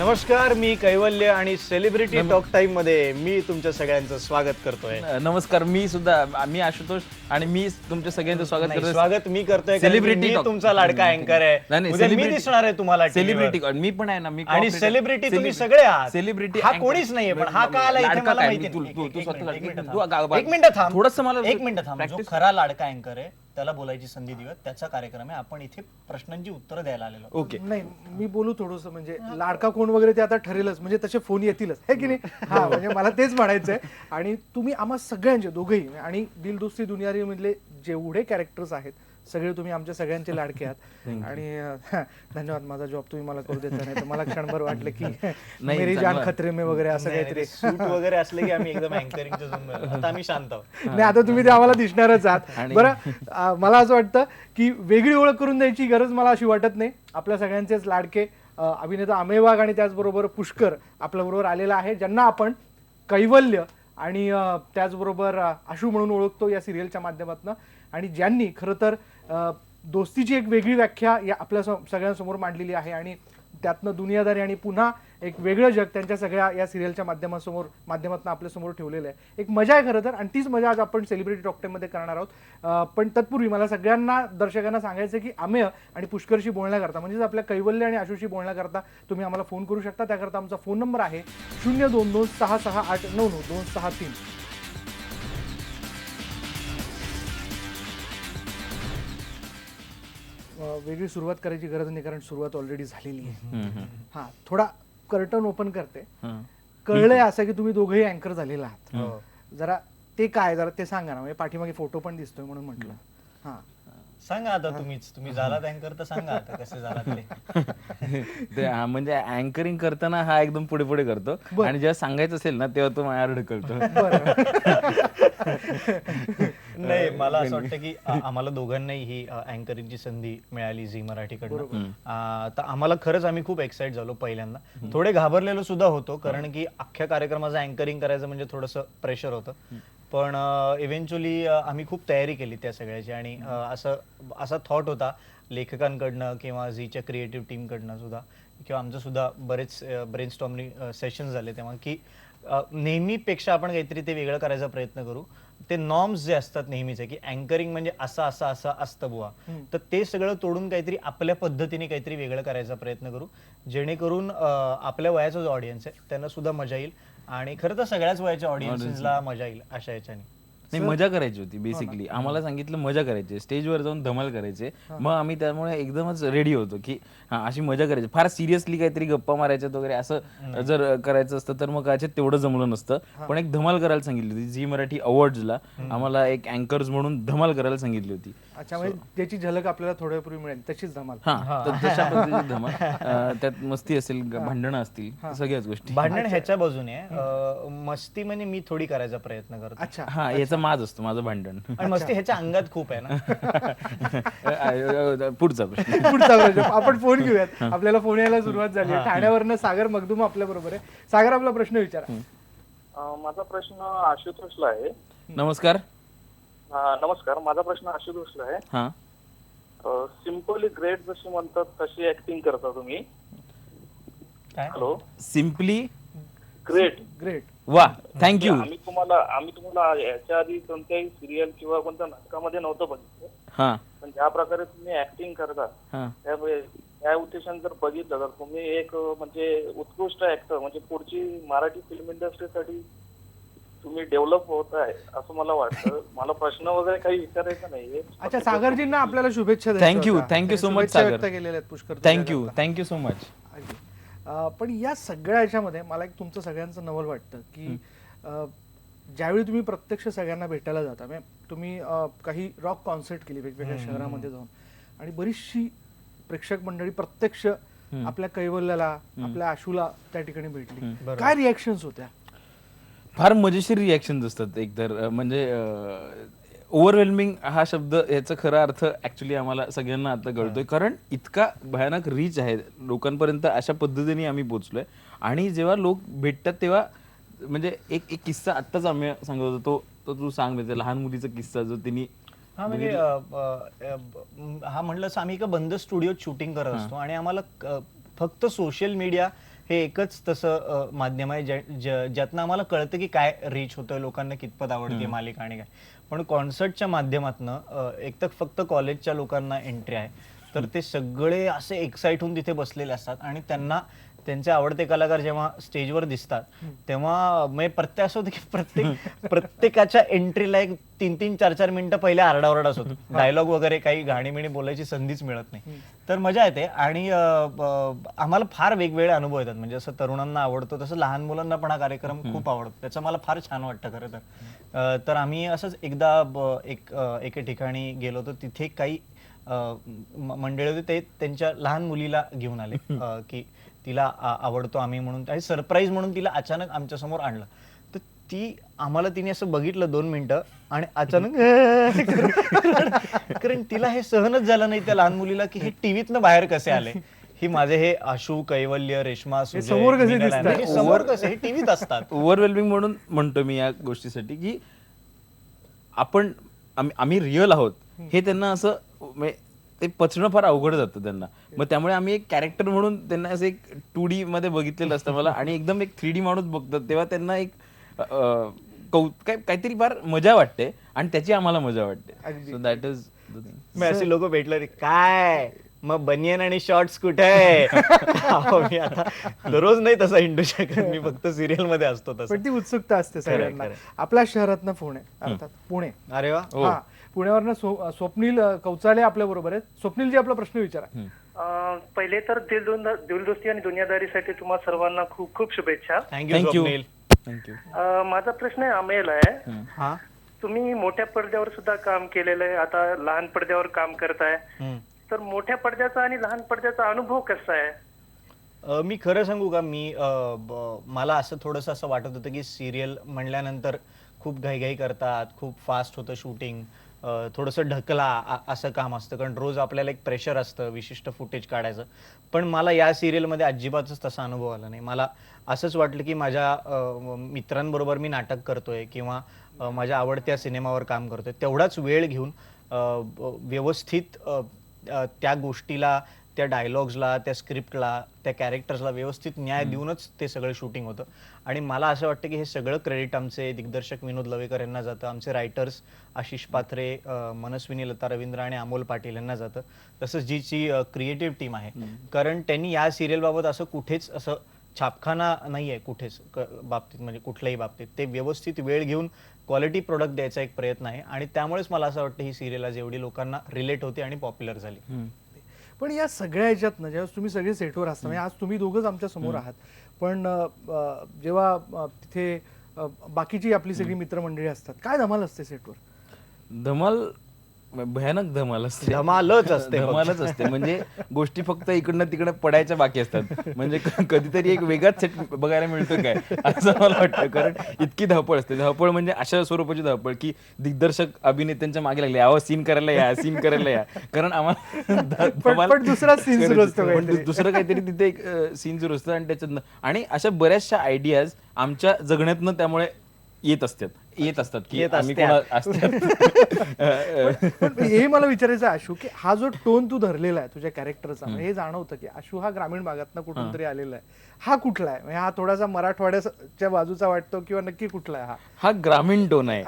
नमस्कार, मी कैवल्य आणि celebrity talk time मध्ये मी तुमच्या सगळ्यांचं स्वागत करतोय. नमस्कार, मी आशुतोष आणि मी तुमच्या सगळ्यांचं स्वागत करतोय. स्वागत मी करतोय सेलिब्रिटी मी तुमचा लाडका अँकर आहे. उद्या मी दिसणार आहे तुम्हाला सेलिब्रिटी. मी पण आहे ना, मी आणि सेलिब्रिटी तुम्ही सगळे आहात. सेलिब्रिटी हा कोणीच नाहीये, पण हा का आला इथे मला माहिती नाही. एक मिनिट थांब, थोडंसं मला एक मिनिट थांब. जो खरा लाडका अँकर आहे त्याला बोलायची संधी देऊयात. त्याचा कार्यक्रम आहे, आपण इथे प्रश्नांची उत्तरं द्यायला आलेलो. ओके, नाही मी बोलू थोडस, म्हणजे लाडका कोण वगैरे ते आता ठरेलच, म्हणजे तसे फोन येतीलच है की नाही. हा म्हणजे मला तेच म्हणायचंय. आणि तुम्ही आम्हा सगळ्यांचे दोघेही आणि दिल दोस्ती दुनियारी मधले जेवढे कॅरेक्टर्स आहेत सगळे तुम्ही आमच्या सगळ्यांचे लाडके आहात. आणि धन्यवाद, माझा जॉब तुम्ही मला करू देता. नाही तर मला क्षणभर वाटलं की मेरी जान खतरे में वगैरे असं काहीतरी सूट वगैरे असले की आम्ही एकदम अँकरिंगच्या झोन. आता आम्ही शांत आहोत. नाही, आता तुम्ही ते आम्हाला दिसणारच आहात. बरं, मला असं वाटतं की वेगळी ओळख करून द्यायची गरज मला अशी वाटत नाही. आपल्या सगळ्यांचेच लाडके अभिनेता अमेय वाघ आणि त्याचबरोबर पुष्कर आपल्याबरोबर आलेला आहे, ज्यांना आपण कैवल्य आणि त्याचबरोबर आशू म्हणून ओळखतो या सिरियलच्या माध्यमातून, आणि ज्यांनी खरं तर दोस्तीची एक वेगळी व्याख्या या आपल्या सगळ्यांसमोर मांडलेली आहे. आणि त्यातनं दुनियादारी आणि पुन्हा एक वेगळं जग त्यांच्या सगळ्या या सिरियलच्या माध्यमातून आपल्यासमोर ठेवलेलं आहे. एक मजा आहे खरं तर, आणि तीच मजा आज आपण सेलिब्रिटी टॉक टाइममध्ये करणार आहोत. पण तत्पूर्वी मला सगळ्यांना दर्शकांना सांगायचं की अमेय आणि पुष्करशी बोलण्याकरता, म्हणजेच आपल्या कैवल्य आणि आशुशी बोलण्याकरता तुम्ही आम्हाला फोन करू शकता. त्याकरता आमचा फोन नंबर आहे 02266899263. वेगळी सुरुवात करायची गरज नाही, कारण सुरुवात ऑलरेडी झालेली आहे. हा, थोडा कर्टन ओपन करते. कळलंय असं की तुम्ही दोघेही अँकर झालेला आहात. जरा ते काय, जरा ते सांगा ना. म्हणजे पाठीमागे फोटो पण दिसतोय म्हणून म्हटलं. हा, सांगा आता. तुम्ही झालात अँकर तर सांगा आता कसे झालात ते. म्हणजे अँकरिंग करताना हा एकदम पुढे पुढे करतो, आणि जेव्हा सांगायचं असेल ना तेव्हा तो माझ्यावर ढकलतो. नाही, मला असं वाटतं की आम्हाला दोघांनाही ही अँकरिंगची संधी मिळाली झी मराठीकडून. तर आम्हाला खरंच आम्ही खूप एक्साइट झालो. पहिल्यांदा थोडे घाबरलेलो सुद्धा होतो, कारण की अख्ख्या कार्यक्रमाचं अँकरिंग करायचं म्हणजे थोडंसं प्रेशर होतं. पण इव्हेंच्युअली आम्ही खूप तयारी केली त्या सगळ्याची. आणि असा थॉट होता लेखकांकडनं किंवा झीच्या क्रिएटिव्ह टीमकडनं सुद्धा, किंवा आमचं सुद्धा बरेच ब्रेनस्टॉर्मिंग सेशन्स झाले तेव्हा, की नेहमीपेक्षा आपण काहीतरी ते वेगळं करायचा प्रयत्न करू. ते नॉर्म्स जे असतात नेहमीचे, की अँकरिंग म्हणजे असं असं असं असतं बुवा, तर ते सगळं तोडून काहीतरी आपल्या पद्धतीने काहीतरी वेगळं करायचा प्रयत्न करू, जेणेकरून आपल्या वयाचा जो ऑडियन्स आहे त्यांना सुद्धा मजा येईल, आणि खरं तर सगळ्याच वयाच्या ऑडियन्सला मजा येईल अशा याच्याने. नाही, मजा करायची होती बेसिकली. आम्हाला सांगितलं मजा करायची, स्टेजवर जाऊन धमाल करायचे. मग आम्ही त्यामुळे एकदमच रेडी होतो की हा, अशी मजा करायची. फार सिरियसली काहीतरी गप्पा मारायच्यात वगैरे असं जर करायचं असतं तर मग कदाचित तेवढं जमलं नसतं. पण एक धमाल करायला सांगितली होती. झी मराठी अवॉर्ड्सला आम्हाला एक अँकर्स म्हणून धमाल करायला सांगितली होती. अच्छा, म्हणजे त्याची झलक आपल्याला थोड्या पूर्वी मिळेल तशीच धमाल. हा, तर तशा पद्धतीची धमाल. त्यात मस्ती असेल, भांडणं असतील, सगळ्याच गोष्टी. भांडण ह्याच्या बाजूने, मस्ती म्हणजे मी थोडी करायचा प्रयत्न करतो. अच्छा, हा, याचा माज असतो, माझं भांडण. आणि मस्ती ह्याच्या अंगात खूप आहे ना. पुढचा प्रश्न. पुढचा प्रश्न आपण फोन घेऊयात. आपल्याला फोन यायला सुरुवात झाली. ठाण्यावरनं सागर मगदूम आपल्या बरोबर आहे. सागर, आपला प्रश्न विचारा. माझा प्रश्न आशुतोषला आहे. नमस्कार. नमस्कार, माझा प्रश्न आशुतोषला आहे. हा, सिम्पली ग्रेट जशी म्हणतात तशी ऍक्टिंग करता तुम्ही. Hello, simply great. ग्रेट. वा, थँक्यू. आम्ही तुम्हाला याच्या आधी कोणत्याही सिरियल किंवा कोणत्या नाटकामध्ये नव्हतं बघितलं, हा, पण ज्या प्रकारे तुम्ही ऍक्टिंग करता हा, त्यामुळे या उद्देशाने जर बघितलं तर तुम्ही एक म्हणजे उत्कृष्ट ऍक्टर, म्हणजे पुढची मराठी फिल्म इंडस्ट्रीसाठी तुम्ही डेव्हलप होत आहे असं मला वाटतं. मला प्रश्न वगैरे काही विचारायचा नाहीये. अच्छा, सागरजींना आपल्याला शुभेच्छा द्यायच्या थँक्यू होत्या. थँक्यू सो मच शुभेच्छा सागर. व्यक्त केलेल्या आहेत पुष्कर. Thank you so much. पण या सगळ्या याच्यामध्ये मला एक तुमचं सगळ्यांचं नवल वाटतं की ज्यावेळी तुम्ही प्रत्यक्ष सगळ्यांना भेटायला जाता, म्हणजे तुम्ही काही रॉक कॉन्सर्ट केली वेगवेगळ्या शहरामध्ये जाऊन, आणि बरीचशी प्रेक्षक मंडळी प्रत्यक्ष आपल्या कैवल्याला, आपल्या आशूला त्या ठिकाणी भेटली. काय रिॲक्शन्स होत्या? फार मजेशीर रिॲक्शन असतात. एकतर म्हणजे ओव्हरवेल्मिंग हा शब्द, याचा खरा अर्थ ऍक्च्युली आम्हाला सगळ्यांना आता कळतोय, कारण इतका भयानक रीच आहे लोकांपर्यंत. अशा पद्धतीने आम्ही पोहोचलोय. आणि जेव्हा लोक भेटतात तेव्हा म्हणजे एक किस्सा आत्ताच आम्ही सांगत होतो, तो तू सांग. म्हणजे लहान मुलीचा किस्सा जो तिने. हा, म्हणजे हा म्हटलं आम्ही एका बंद स्टुडिओत शूटिंग करत असतो, आणि आम्हाला फक्त सोशल मीडिया हे एकच तसं माध्यम आहे ज्यातनं आम्हाला कळतं की काय रीच होतोय, लोकांना कितपत आवडते मालिका आणि काय. पण कॉन्सर्टच्या माध्यमातनं एक तर फक्त कॉलेजच्या लोकांना एंट्री आहे, तर ते सगळे असे एक्साइट होऊन तिथे बसलेले असतात आणि त्यांना त्यांचे आवडते कलाकार जेव्हा स्टेजवर दिसतात तेव्हा प्रत्येक असं होतं की प्रत्येकाच्या एंट्रीला एक 3-3, 4-4 मिनिटं पहिले आरडाओरडाच होतो. डायलॉग वगैरे काही गाणी बोलायची संधीच मिळत नाही. तर मजा येते आणि आम्हाला फार वेगवेगळे अनुभव येतात. म्हणजे असं तरुणांना आवडतो तसं लहान मुलांना पण हा कार्यक्रम खूप आवडतो. त्याचं मला फार छान वाटतं खरं तर. तर आम्ही असंच एकदा एके ठिकाणी गेलो होतो. तिथे काही मंडळी होते, ते त्यांच्या लहान मुलीला घेऊन आले की तिला आवडतो आम्ही म्हणून, आणि सरप्राईज म्हणून तिला अचानक आमच्या समोर आणलं. तर ती आम्हाला तिने असं बघितलं 2 मिनिटं आणि अचानक कारण तिला हे सहनच झालं नाही त्या लहान मुलीला की हे टीव्हीतनं बाहेर कसे आले. ही माझे हे आशू, कैवल्य, रेश्मा, सुजय, समोर कसे मीनल, दिसतात? हे समोर कसे, हे टीव्हीत असतात. ओव्हरवेल्मिंग म्हणून म्हणतो मी या गोष्टीसाठी की आम्ही रिअल आहोत हे त्यांना असं ते पचणं फार अवघड जातं त्यांना. मग त्यामुळे आम्ही एक कॅरेक्टर म्हणून त्यांना असं एक 2D मध्ये बघितलेलं असतं मला, आणि एकदम एक 3D माणूस बघतात तेव्हा त्यांना एक काहीतरी फार मजा वाटते आणि त्याची आम्हाला मजा वाटते. So that is the thing. मग असे लोक भेटले रे, काय मग बनियन आणि शॉर्ट्स कुठे आहे? मी आता दररोज नाही तसा हिंडू शकत, मी फक्त सिरियल मध्ये असतो तसं. पण ती उत्सुकता असते सगळ्यांना. आपल्या शहरातनं पुणे, अर्थात पुणे. अरे वा. हा, पुण्यावरनं स्वप्नील कौचाले आपल्या बरोबर आहेत. स्वप्नीलजी, आपला प्रश्न विचारा. पहिले तर दिलदोस्ती आणि दुनियादारीसाठी तुम्हा सर्वांना खूप खूप शुभेच्छा. थँक्यू स्वप्नील. थँक्यू. माझा प्रश्न आहे अमेल आहे. हा. तुम्ही मोठ्या पडद्यावर सुद्धा काम केलेलं आहे, आता लहान पडद्यावर काम करताय, तर मोठ्या पडद्याचा आणि लहान पडद्याचा अनुभव कसा आहे? मी खरं सांगू का, मला असं थोडंसं असं वाटत होतं की सिरियल म्हणल्यानंतर खूप घाईघाई करतात, खूप फास्ट होतं शूटिंग, थोडंसं ढकला असं काम असतं, कारण रोज आपल्याला एक प्रेशर असतं विशिष्ट फुटेज काढायचं. पण मला या सिरियलमध्ये अजिबातच तसा अनुभव आला नाही. मला असंच वाटलं की माझ्या मित्रांबरोबर मी नाटक करतोय किंवा माझ्या आवडत्या सिनेमावर काम करतोय, तेवढाच वेळ घेऊन व्यवस्थित त्या गोष्टीला, त्या डायलॉग्सला, त्या स्क्रिप्टला, त्या कॅरेक्टर्सला व्यवस्थित न्याय देऊनच ते सगळं शूटिंग होतं. आणि मला असं वाटतं की हे सगळं क्रेडिट आमचे दिग्दर्शक विनोद लवेकर यांना जातं, आमचे रायटर्स आशिष पात्रे, मनस्विनी लता रवींद्र आणि अमोल पाटील यांना जातं, तसंच जी क्रिएटिव्ह टीम आहे. कारण त्यांनी या सिरियल बाबत असं कुठेच असं छापखाना नाहीये कुठेच बाबतीत, म्हणजे कुठल्याही बाबतीत ते व्यवस्थित वेळ घेऊन क्वालिटी प्रोडक्ट द्यायचा एक प्रयत्न आहे. आणि त्यामुळेच मला असं वाटतं ही सिरियल आज एवढी लोकांना रिलेट होते आणि पॉप्युलर झाली. पण या सगळ्या ह्याच्यातनं जेव्हा तुम्ही सगळे सेटवर असता, म्हणजे आज तुम्ही दोघंच आमच्या समोर आहात, पण जेव्हा तिथे बाकीची आपली सगळी मित्रमंडळी असतात, काय धमाल असते सेटवर? धमाल, भयानक धमाल असते. धमालच असते. धमालच असते. म्हणजे गोष्टी फक्त इकडनं तिकडे पडायच्या बाकी असतात. म्हणजे कधीतरी एक वेगळाच सेट बघायला मिळतो काय असं मला वाटतं. कारण इतकी धावपळ असते. धावपळ म्हणजे अशा स्वरूपाची धावपळ की दिग्दर्शक अभिनेत्यांच्या मागे लागले, यावं सीन करायला या, सीन करायला या. कारण आम्हाला दुसरा सीन सुरू असतो, दुसरं काहीतरी तिथे एक सीन सुरू असतं आणि त्याच्यातनं, आणि अशा बऱ्याचशा आयडियाज आमच्या जगण्यातनं त्यामुळे येत असतात की आम्ही पण हे मला विचारायचं आहे आशू, की हा जो टोन तू धरलेला आहे तुझ्या कॅरेक्टरचा, हे जाणवतं की आशू हा ग्रामीण भागातनं कुठून तरी आलेला आहे. हा कुठला आहे? म्हणजे हा थोडासा मराठवाड्याच्या बाजूचा वाटतो किंवा नक्की कुठला आहे? हा ग्रामीण टोन आहे.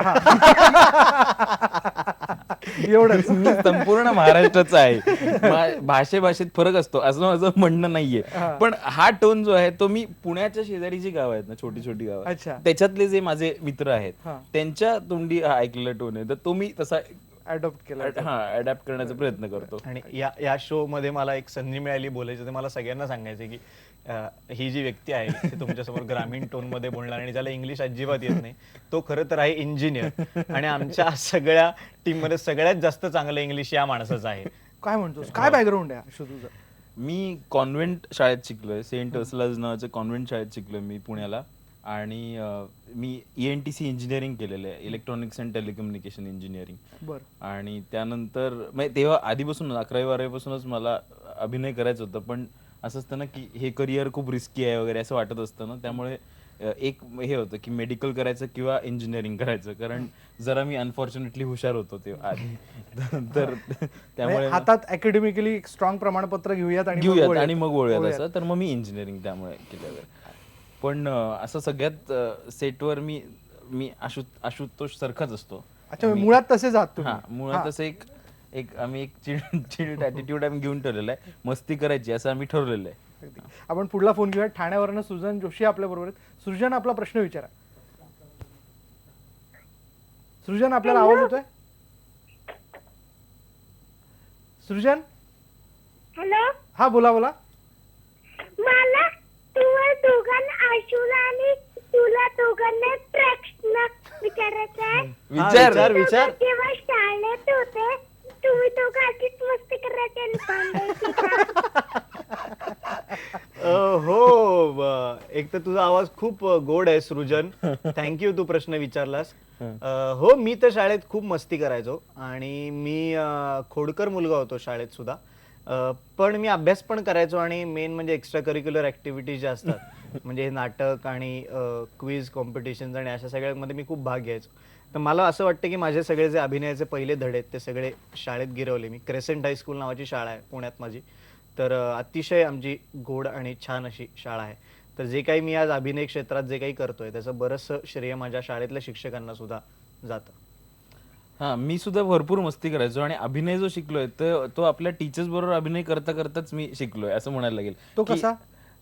एवढंच. संपूर्ण महाराष्ट्राचा आहे. भाषेत फरक असतो असं माझं म्हणणं नाहीये. पण हा टोन जो आहे तो मी पुण्याच्या शेजारी जी गाव आहेत ना, छोटी छोटी गाव, त्याच्यातले जे माझे मित्र आहेत त्यांच्या तोंडी हा ऐकलेला टोन आहे, तर तो मी तसा अडॉप्ट केला. अडॅप्ट करण्याचा प्रयत्न करतो. आणि या शो मध्ये मला एक संधी मिळाली बोलायची, तर मला सगळ्यांना सांगायचं की ही जी व्यक्ती आहे ती तुमच्यासमोर ग्रामीण टोन मध्ये बोलणार आणि ज्याला इंग्लिश अजिबात येत नाही, तो खरं तर आहे इंजिनियर. आणि आमच्या सगळ्या टीम मध्ये सगळ्यात जास्त चांगलं इंग्लिश या माणसाचं आहे. काय म्हणतोस? काय बॅकग्राऊंड आहे आशू तुझं? मी कॉन्व्हेंट शाळेत शिकलोय, सेंट अर्सलाज नावाच्या कॉन्व्हेंट शाळेत शिकलोय मी पुण्याला. आणि मी ENTC इंजिनिअरिंग केलेलं आहे, इलेक्ट्रॉनिक्स अँड टेलिकम्युनिकेशन इंजिनिअरिंग. आणि त्यानंतर म्हणजे तेव्हा आधीपासून 11वी-12वी पासूनच मला अभिनय करायचं होतं, पण असं असतं ना की हे करिअर खूप रिस्की आहे वगैरे असं वाटत असतं ना, त्यामुळे एक हे होतं की मेडिकल करायचं किंवा इंजिनिअरिंग करायचं, कारण जरा मी अनफॉर्च्युनेटली हुशार होतो ते आधी. तर त्यामुळे म्हणजे हातात अकॅडमिकली स्ट्रॉंग प्रमाणपत्र घेऊयात आणि मग घेऊयात वळूयात. आणि मग वळूयात असं. तर मग मी इंजिनिअरिंग त्यामुळे केलं. पण असं सगळ्यात सेटवर मी मी आशुतोष सारखाच असतो. अच्छा, म्हणजे मुळात तसेच आहात तुम्ही. हा, मुळात असं एक एक आम्ही एक चिल्ड ॲटिट्यूड आम्ही घेऊन ठेवलेला आहे, मस्ती करायची असं आम्ही ठरवलेलं आहे. अगदी. आपण पुढला फोन घेऊया. ठाण्यावरनं सृजन जोशी आपल्या बरोबर आहेत. सृजन, आपला प्रश्न विचारा. सृजन, आपल्याला आवाज येतोय? सृजन, हॅलो, हा बोला बोला. मला तुम्हा दोघांना, आशूला आणि तुला दोघांना प्रश्न विचारायचा आहे. विचार विचार. जेव्हा शाळेत होते तुम्ही दोघं अशीच मस्ती करायचे आणि भांडायचे का? हो, एक तर तुझा आवाज खूप गोड आहे सृजन. थँक्यू, तू प्रश्न विचारलास. हो, मी तर शाळेत खूप मस्ती करायचो आणि मी खोडकर मुलगा होतो शाळेत सुद्धा. पण मी अभ्यास पण करायचो आणि मेन म्हणजे एक्स्ट्रा करिक्युलर ऍक्टिव्हिटीज ज्या असतात म्हणजे हे नाटक आणि क्विज कॉम्पिटिशन्स आणि अशा सगळ्यामध्ये मी खूप भाग घ्यायचो. तर मला असं वाटतं की माझे सगळे जे अभिनयाचे पहिले धडे आहेत ते सगळे शाळेत गिरवले मी. क्रेसेंट हायस्कूल नावाची शाळा आहे पुण्यात माझी. तर अतिशय आमची गोड आणि छान अशी शाळा आहे. तर जे काही मी आज अभिनय क्षेत्रात जे काही करतोय त्याचं बरंचसं श्रेय माझ्या शाळेतल्या शिक्षकांना सुद्धा जातं. हा, मी सुद्धा भरपूर मस्ती करायचो आणि अभिनय जो शिकलोय तो आपल्या टीचर्स बरोबर अभिनय करता करताच मी शिकलोय असं म्हणायला लागेल. तो की कसा?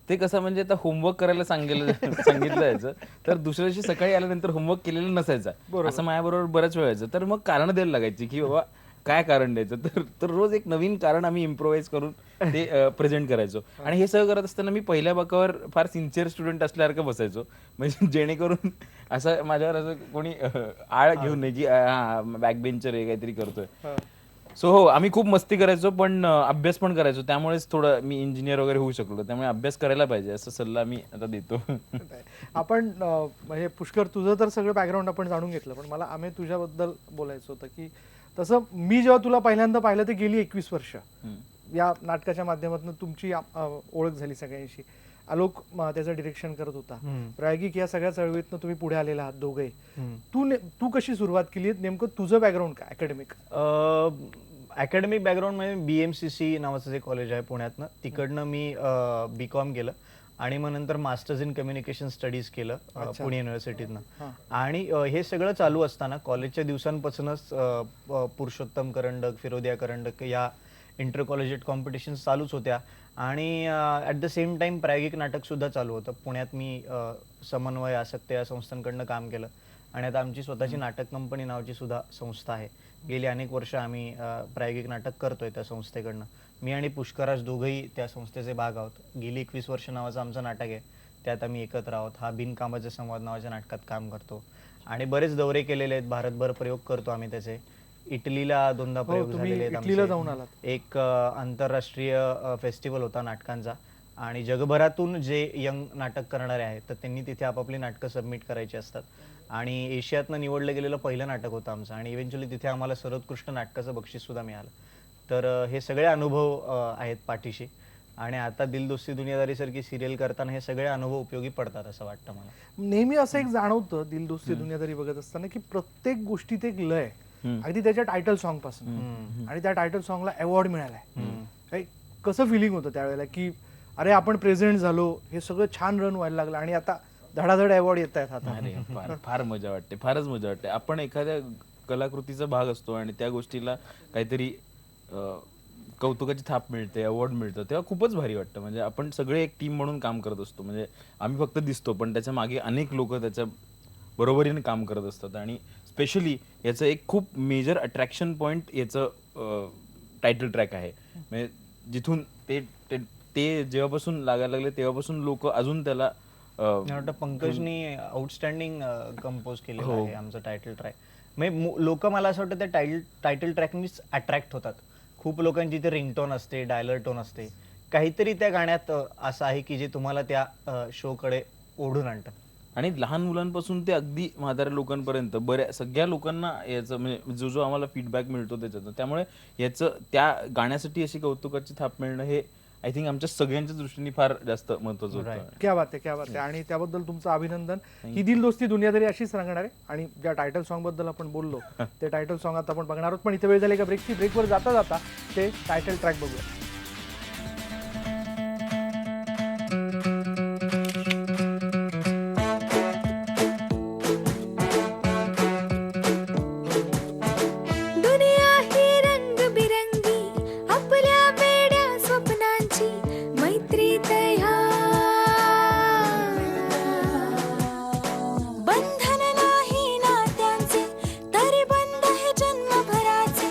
ते कसं म्हणजे आता होमवर्क करायला सांगितलं जायचं, तर दुसऱ्या दिवशी सकाळी आल्यानंतर होमवर्क केलेला नसायचा, असं माझ्याबरोबर बऱ्याच वेळ व्हायचं. तर मग कारण द्यायला लागायची की बाबा काय कारण द्यायचं, तर रोज एक नवीन कारण आम्ही इम्प्रोव्हाइज करून ते प्रेझेंट करायचो. आणि हे सगळं करत असताना मी पहिल्या बाकावर फार सिन्सिअर स्टुडंट असल्यासारखं बसायचो, म्हणजे जेणेकरून असं माझ्यावर असं कोणी आळ घेऊन नाही की बॅक बेंचर आहे काहीतरी करतोय. सो हो, आम्ही खूप मस्ती करायचो पण अभ्यास पण करायचो, त्यामुळेच थोडं मी इंजिनियर वगैरे होऊ शकलो. त्यामुळे अभ्यास करायला पाहिजे असं सल्ला मी आता देतो. आपण म्हणजे पुष्कर, तुझं तर सगळं बॅकग्राऊंड आपण जाणून घेतलं, पण मला आम्ही तुझ्याबद्दल बोलायचं होतं की तसं मी जेव्हा तुला पहिल्यांदा पाहिलं ते गेली 21 वर्ष या नाटकाच्या माध्यमातून तुमची ओळख झाली सगळ्यांशी. आलोक त्याचं डिरेक्शन करत होता. प्रायोगिक या सगळ्या चळवळीतनं तुम्ही पुढे आलेला आहात दोघे. तू कशी सुरुवात केली? नेमकं तुझं बॅकग्राऊंड काय अकॅडमिक? अकॅडमिक बॅकग्राऊंड म्हणजे BMCC नावाचं जे कॉलेज आहे पुण्यातनं, तिकडनं मी B.Com केलं आणि मग नंतर मास्टर्स इन कम्युनिकेशन स्टडीज केलं पुणे युनिव्हर्सिटीतनं. आणि हे सगळं चालू असताना कॉलेजच्या दिवसांपासूनच पुरुषोत्तम करंडक, फिरोदिया करंडक या इंटर कॉलेजिएट कॉम्पिटिशन्स चालूच होत्या आणि ॲट द सेम टाइम प्रायोगिक नाटक सुद्धा चालू होतं. पुण्यात मी समन्वय आसक्त या संस्थांकडनं काम केलं आणि आता आमची स्वतःची नाटक कंपनी नावाची सुद्धा संस्था आहे. गेली अनेक वर्ष आम्ही प्रायोगिक नाटक करतोय त्या संस्थेकडनं. मी आणि पुष्कराज दोघंही त्या संस्थेचे भाग आहोत. गेली 21 वर्ष नावाचं आमचं नाटक आहे, त्यात आम्ही एकत्र आहोत. हा बिनकामाचे संवाद नावाच्या नाटकात काम करतो आणि बरेच दौरे केलेले आहेत, भारतभर प्रयोग करतो आम्ही त्याचे. इटलीला 2दा प्रयोग झालेले आहेत इटलीला जाऊन आमचे. आलात. एक आंतरराष्ट्रीय फेस्टिवल होता नाटकांचा आणि जगभरातून जे यंग नाटक करणारे आहेत तर त्यांनी तिथे आपापली नाटकं सबमिट करायची असतात आणि एशियातनं निवडलं गेलेलं पहिलं नाटक होतं आमचं आणि इव्हेंच्युअली तिथे आम्हाला सर्वोत्कृष्ट नाटकाचं बक्षीस सुद्धा मिळालं. तर हे सगळे अनुभव आहेत पाठीशी आणि आता दिल दोस्ती दुनियादारी सारखी सिरियल करताना हे सगळे अनुभव उपयोगी पडतात असं वाटतं मला. नेहमी असं एक जाणवतं दिल दोस्ती दुनियादारी बघत असताना की प्रत्येक गोष्टीत एक लय, अगदी त्याच्या टायटल सॉन्ग पासून, आणि त्या टायटल सॉन्गला अवॉर्ड मिळालाय. कसं फिलिंग होतं त्यावेळेला की अरे आपण प्रेझेंट झालो, हे सगळं छान रन व्हायला लागलं आणि आता धडाधड अवॉर्ड येत आहेत हातात? अरे फार मजा वाटते, फारच मजा वाटते. आपण एखाद्या कलाकृतीचा भाग असतो आणि त्या गोष्टीला काहीतरी कौतुकाची थाप मिळते, अवॉर्ड मिळतं, तेव्हा खूपच भारी वाटतं. म्हणजे आपण सगळे एक टीम म्हणून काम करत असतो. म्हणजे आम्ही फक्त दिसतो पण त्याच्या मागे अनेक लोक त्याच्या बरोबरीने काम करत असतात. आणि स्पेशली याचं एक खूप मेजर अट्रॅक्शन पॉईंट याचं टायटल ट्रॅक आहे. म्हणजे जिथून ते जेव्हापासून लागायला लागले तेव्हापासून लोक अजून त्याला मला वाटतं पंकजनी आउटस्टँडिंग कंपोज केलेलं आहे आमचं टायटल ट्रॅक. म्हणजे लोक मला असं वाटतं त्या टायटल ट्रॅकनीच अट्रॅक्ट होतात. खूप लोकांची इथे रिंगटोन असते, डायलर टोन असते, काहीतरी त्या गाण्यात असं आहे की जे तुम्हाला त्या शोकडे ओढून आणतं. आणि लहान मुलांपासून ते अगदी म्हाताऱ्या लोकांपर्यंत सगळ्या लोकांना याचं म्हणजे जो आम्हाला फीडबॅक मिळतो त्याच्यात, त्यामुळे याचं त्या गाण्यासाठी अशी कौतुकाची थाप मिळणं हे आय थिंक आमच्या सगळ्यांच्या दृष्टीने फार जास्त महत्वाचं होतं. क्या बात आहे आणि त्याबद्दल तुमचं अभिनंदन. ही दिल दोस्ती दुनियादारी अशीच रंगणार आहे. आणि ज्या टायटल सॉन्ग बद्दल आपण बोललो ते टायटल सॉन्ग आता आपण बघणार आहोत. पण इथे वेळ झाली का ब्रेकची. ब्रेकवर जाता जाता ते टायटल ट्रॅक बघूया. दुनिया ही रंगबिरंगी आपल्या वेड्या स्वप्नांची मैत्रीत ह्या बंधन नाही नात्यांचे तरी बंध हे जन्मभराचे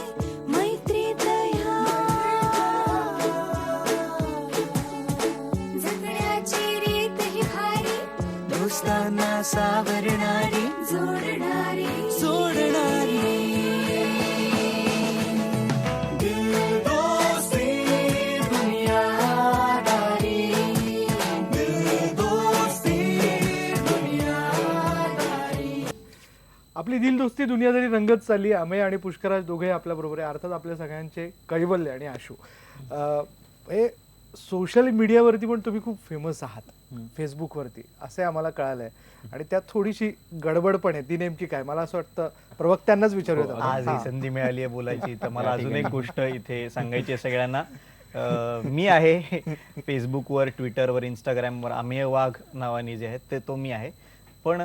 मैत्रीत ह्या जगण्याची रीत ही भारी दोस्तांना सावरणारी जोडणारी आपली दिल दोस्ती दुनियादारी रंगत चालली. अमेय आणि पुष्कराज दोघे आपल्या बरोबर आहे. अर्थात आपल्या सगळ्यांचे कैवल्य आणि आशू. हे सोशल मीडियावरती पण तुम्ही खूप फेमस आहात, फेसबुकवरती, असे आम्हाला कळालंय. आणि त्यात थोडीशी गडबड पण आहे. ती नेमकी काय, मला असं वाटतं प्रवक्त्यांनाच विचारूयात आपण. आज ही संधी मिळाली आहे बोलायची, तर मला अजून एक गोष्ट इथे सांगायची आहे सगळ्यांना. मी आहे फेसबुकवर, ट्विटरवर, इंस्टाग्रामवर अमेय वाघ नावाने जे आहेत ते मी आहे. पण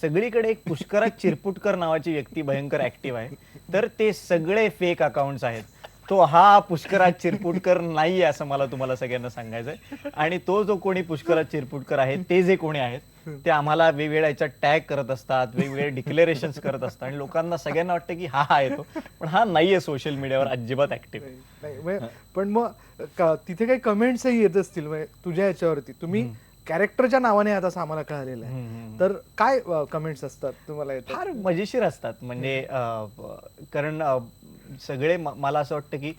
सगळीकडे एक पुष्कराज चिरपुटकर नावाची व्यक्ती भयंकर ऍक्टिव्ह आहे. तर ते सगळे फेक अकाउंट्स आहेत. तो हा पुष्कराज चिरपुटकर नाहीये असं मला तुम्हाला सगळ्यांना सांगायचंय. आणि तो जो कोणी पुष्कराज चिरपुटकर आहे, ते जे कोणी आहेत ते आम्हाला वेगवेगळ्या याच्यात टॅग करत असतात, वेगवेगळे डिक्लेरेशन्स करत असतात आणि लोकांना सगळ्यांना वाटतं की हा येतो, पण हा नाहीये सोशल मीडियावर अजिबात ऍक्टिव्ह. पण मग तिथे काही कमेंट्सही येत असतील तुझ्या याच्यावरती. तुम्ही कॅरेक्टरच्या नावाने आता असं आम्हाला कळालेलं आहे. तर काय कमेंट्स असतात तुम्हाला येतात? फार मजेशीर असतात. म्हणजे कारण सगळे मला असं वाटतं की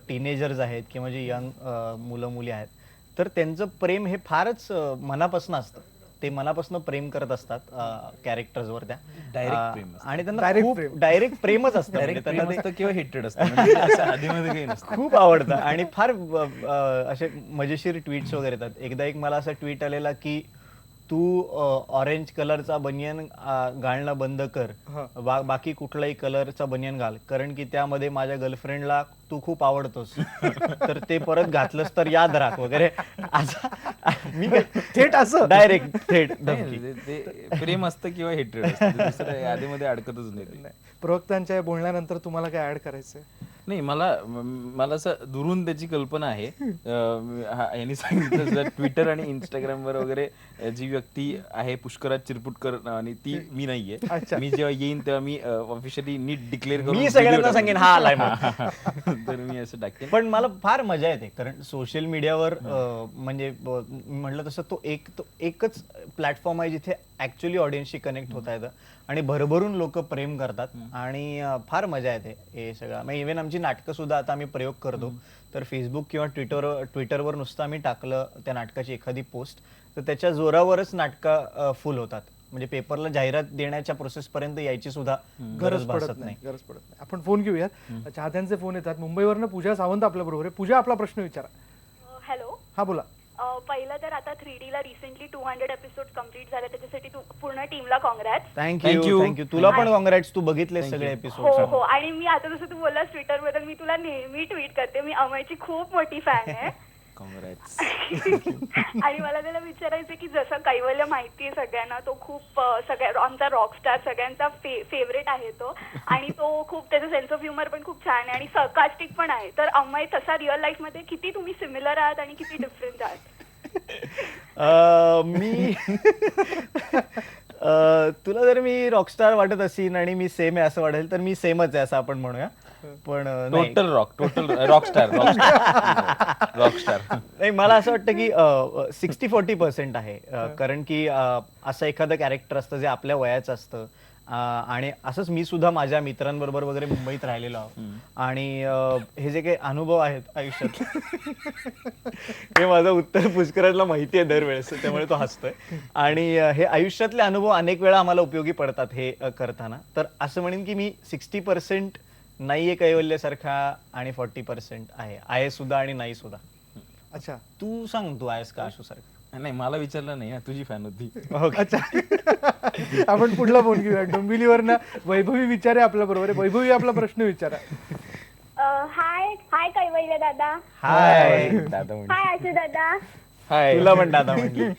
टीनेजर्स आहेत किंवा जे यंग मुलं मुली आहेत, तर त्यांचं प्रेम हे फारच मनापासून असतं. ते मनापासून प्रेम करत असतात कॅरेक्टर्सवर त्या. Direct प्रेम आणि त्यांना खूप डायरेक्ट प्रेमच असतं. म्हणजे त्यांना ते किंवा हेटेड असतं, म्हणजे असं आधीमध्ये काही नसतं. खूप आवडतं. आणि फार असे मजेशीर ट्विट्स वगैरे येतात. एकदा एक मला असं ट्विट आलेला की तू ऑरेंज कलरचा बनियन घालणं बंद कर, बाकी कुठलाही कलरचा बनियन घाल, कारण की त्यामध्ये माझ्या गर्लफ्रेंडला तू खूप आवडतोस, तर ते परत घातलंस तर याद राख वगैरे. मी थेट असं डायरेक्ट थेट धमकी. ते प्रेम असतं किंवा हेटेड असतं, दुसरं आधीमध्ये अडकतच नाही. प्रवक्त्यांच्या बोलण्यानंतर तुम्हाला काय ऍड करायचंय? नाही, मला असं दुरून त्याची कल्पना आहे. यांनी सांगितलं ट्विटर आणि इंस्टाग्रामवर वगैरे जी व्यक्ती आहे पुष्कराज चिरपुटकर आणि ती मी नाहीये. मी जेव्हा येईन तेव्हा मी ऑफिशियली नीट डिक्लेअर करून मी सगळ्यांना सांगेन हा आलाय तर मी असं टाकेन. पण मला फार मजा येते, कारण सोशल मीडियावर म्हणजे म्हटलं तसं तो एकच प्लॅटफॉर्म आहे जिथे ऍक्च्युअली ऑडियन्सशी कनेक्ट होता येतं आणि भरभरून लोक प्रेम करतात आणि फार मजा येते हे सगळं. मग इव्हन आमची नाटकं सुद्धा आता आम्ही प्रयोग करतो, तर फेसबुक किंवा ट्विटरवर नुसतं आम्ही टाकलं त्या नाटकाची एखादी पोस्ट, तर त्याच्या जोरावरच नाटकं फुल होतात. म्हणजे पेपरला जाहिरात देण्याच्या प्रोसेस पर्यंत यायची सुद्धा गरज भासत नाही. आपण फोन घेऊयात. चाहत्यांचे फोन येतात. मुंबईवरनं पूजा सावंत आपल्या बरोबर आहे. पूजा, आपला प्रश्न विचारा. हॅलो. हा बोला. पहिलं तर आता 3D ला रिसेंटली 200 एपिसोड कम्प्लीट झाले, त्याच्यासाठी पूर्ण टीमला कॉंग्रॅट्स. थँक्यू. तुला पण कॉंग्रॅट्स, तू बघितले सगळे एपिसोड. हो. आणि मी आता जसं तू बोललास ट्विटर बद्दल, मी तुला नेहमी ट्विट करते. मी अमयची खूप मोठी फॅन आहे. कॉंग्रॅट्स. आणि मला त्याला विचारायचं की जसं कैवल्य माहिती आहे सगळ्यांना, तो खूप आमचा रॉकस्टार, सगळ्यांचा फेवरेट आहे तो. आणि तो खूप, त्याचा सेन्स ऑफ ह्युमर पण खूप छान आहे आणि सरकास्टिक पण आहे. तर अमय तसा रिअल लाईफ मध्ये किती तुम्ही सिमिलर आहात आणि किती डिफरंट आहात? मी तुला जर मी रॉकस्टार वाटत असेल आणि मी सेम आहे असं वाटेल तर मी सेमच आहे असं आपण म्हणूया. पण टोटल रॉकस्टार. नाही, मला असं वाटतं की 60-40% आहे. कारण की असं एखादं कॅरेक्टर असतं जे आपल्या वयाचं असतं. आणि असंच मी सुद्धा माझ्या मित्रांबरोबर वगैरे मुंबईत राहिलेलो आहोत आणि हे जे काही अनुभव आहेत आयुष्यात हे माझं उत्तर पुष्कराजला माहिती आहे दरवेळेस, त्यामुळे तो हसतोय. आणि हे आयुष्यातले अनुभव अनेक वेळा आम्हाला उपयोगी पडतात हे करताना. तर असं म्हणेन की मी 60% नाहीये कैवल्यासारखा आणि 40% आहे सुद्धा आणि नाही सुद्धा. अच्छा तू सांग, तू आहेस का आशू सारखं? नाही, मला विचारलं नाही, तुझी फॅन होती. अच्छा आपण पुढला फोन घेऊया. डोंबिवलीवरनं वैभवी विचारे आपल्या बरोबर आहे. वैभवी, आपला प्रश्न विचारा. हाय हाय कैवल्य दादा. हाय दादा हाय आशू दादा. हाय. तुला पण दादा म्हणली.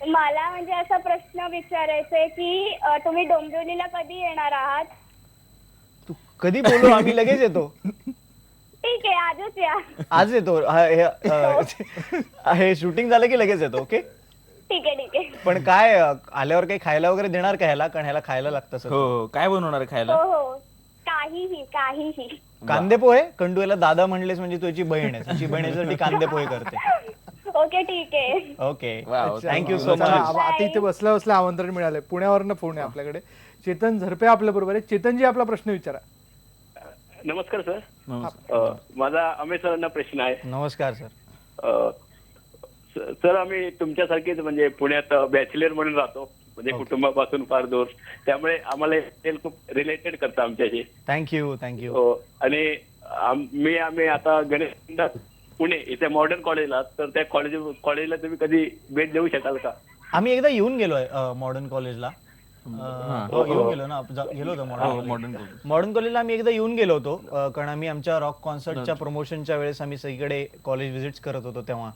मला म्हणजे असा प्रश्न विचारायचा आहे की तुम्ही डोंबिवलीला कधी येणार आहात? तू कधी बोलू, आम्ही लगेच येतो. ठीक आहे, आजच या. आज येतो. हे शूटिंग झालं की लगेच येतो. ओके, ठीक आहे ठीक आहे. पण काय आल्यावर काही खायला वगैरे देणार का ह्याला? कारण ह्याला खायला लागतं सर. हो, काय बनवणार आहे खायला? हो हो, काहीही काहीही. कांदे पोहे. कंडूला दादा म्हणलेस म्हणजे तुझी बहीण आहे, तुझी बहिणीसाठी कांदे पोहे करते. ओके ठीक आहे. ओके, Wow, थँक्यू सो चला, मच. आता इथे बसल्या बसल्या आमंत्रण मिळालंय. पुण्यावरनं फोन आहे आपल्याकडे. चेतन झरपे आपल्या बरोबर आहे. चेतनजी, आपला प्रश्न विचारा. नमस्कार सर. नमस्कार. माझा अमेय सरांना प्रश्न आहे. नमस्कार सर. सर, आम्ही तुमच्यासारखेच म्हणजे पुण्यात बॅचलर म्हणून राहतो, म्हणजे कुटुंबापासून फार दूर, त्यामुळे आम्हाला हे खूप रिलेटेड करतं आमच्याशी. Thank you thank you. आणि आम्ही आता गणेश पुणे इथे मॉडर्न कॉलेजला, तर त्या कॉलेजला तुम्ही कधी भेट देऊ शकाल का? आम्ही एकदा येऊन गेलोय मॉडर्न कॉलेजला. येऊन गेलो ना, गेलो होतो मॉडर्न कॉलेजला. आम्ही एकदा येऊन गेलो होतो, कारण आम्ही आमच्या रॉक कॉन्सर्टच्या प्रमोशनच्या वेळेस आम्ही सगळीकडे कॉलेज व्हिजिट्स करत होतो तेव्हा.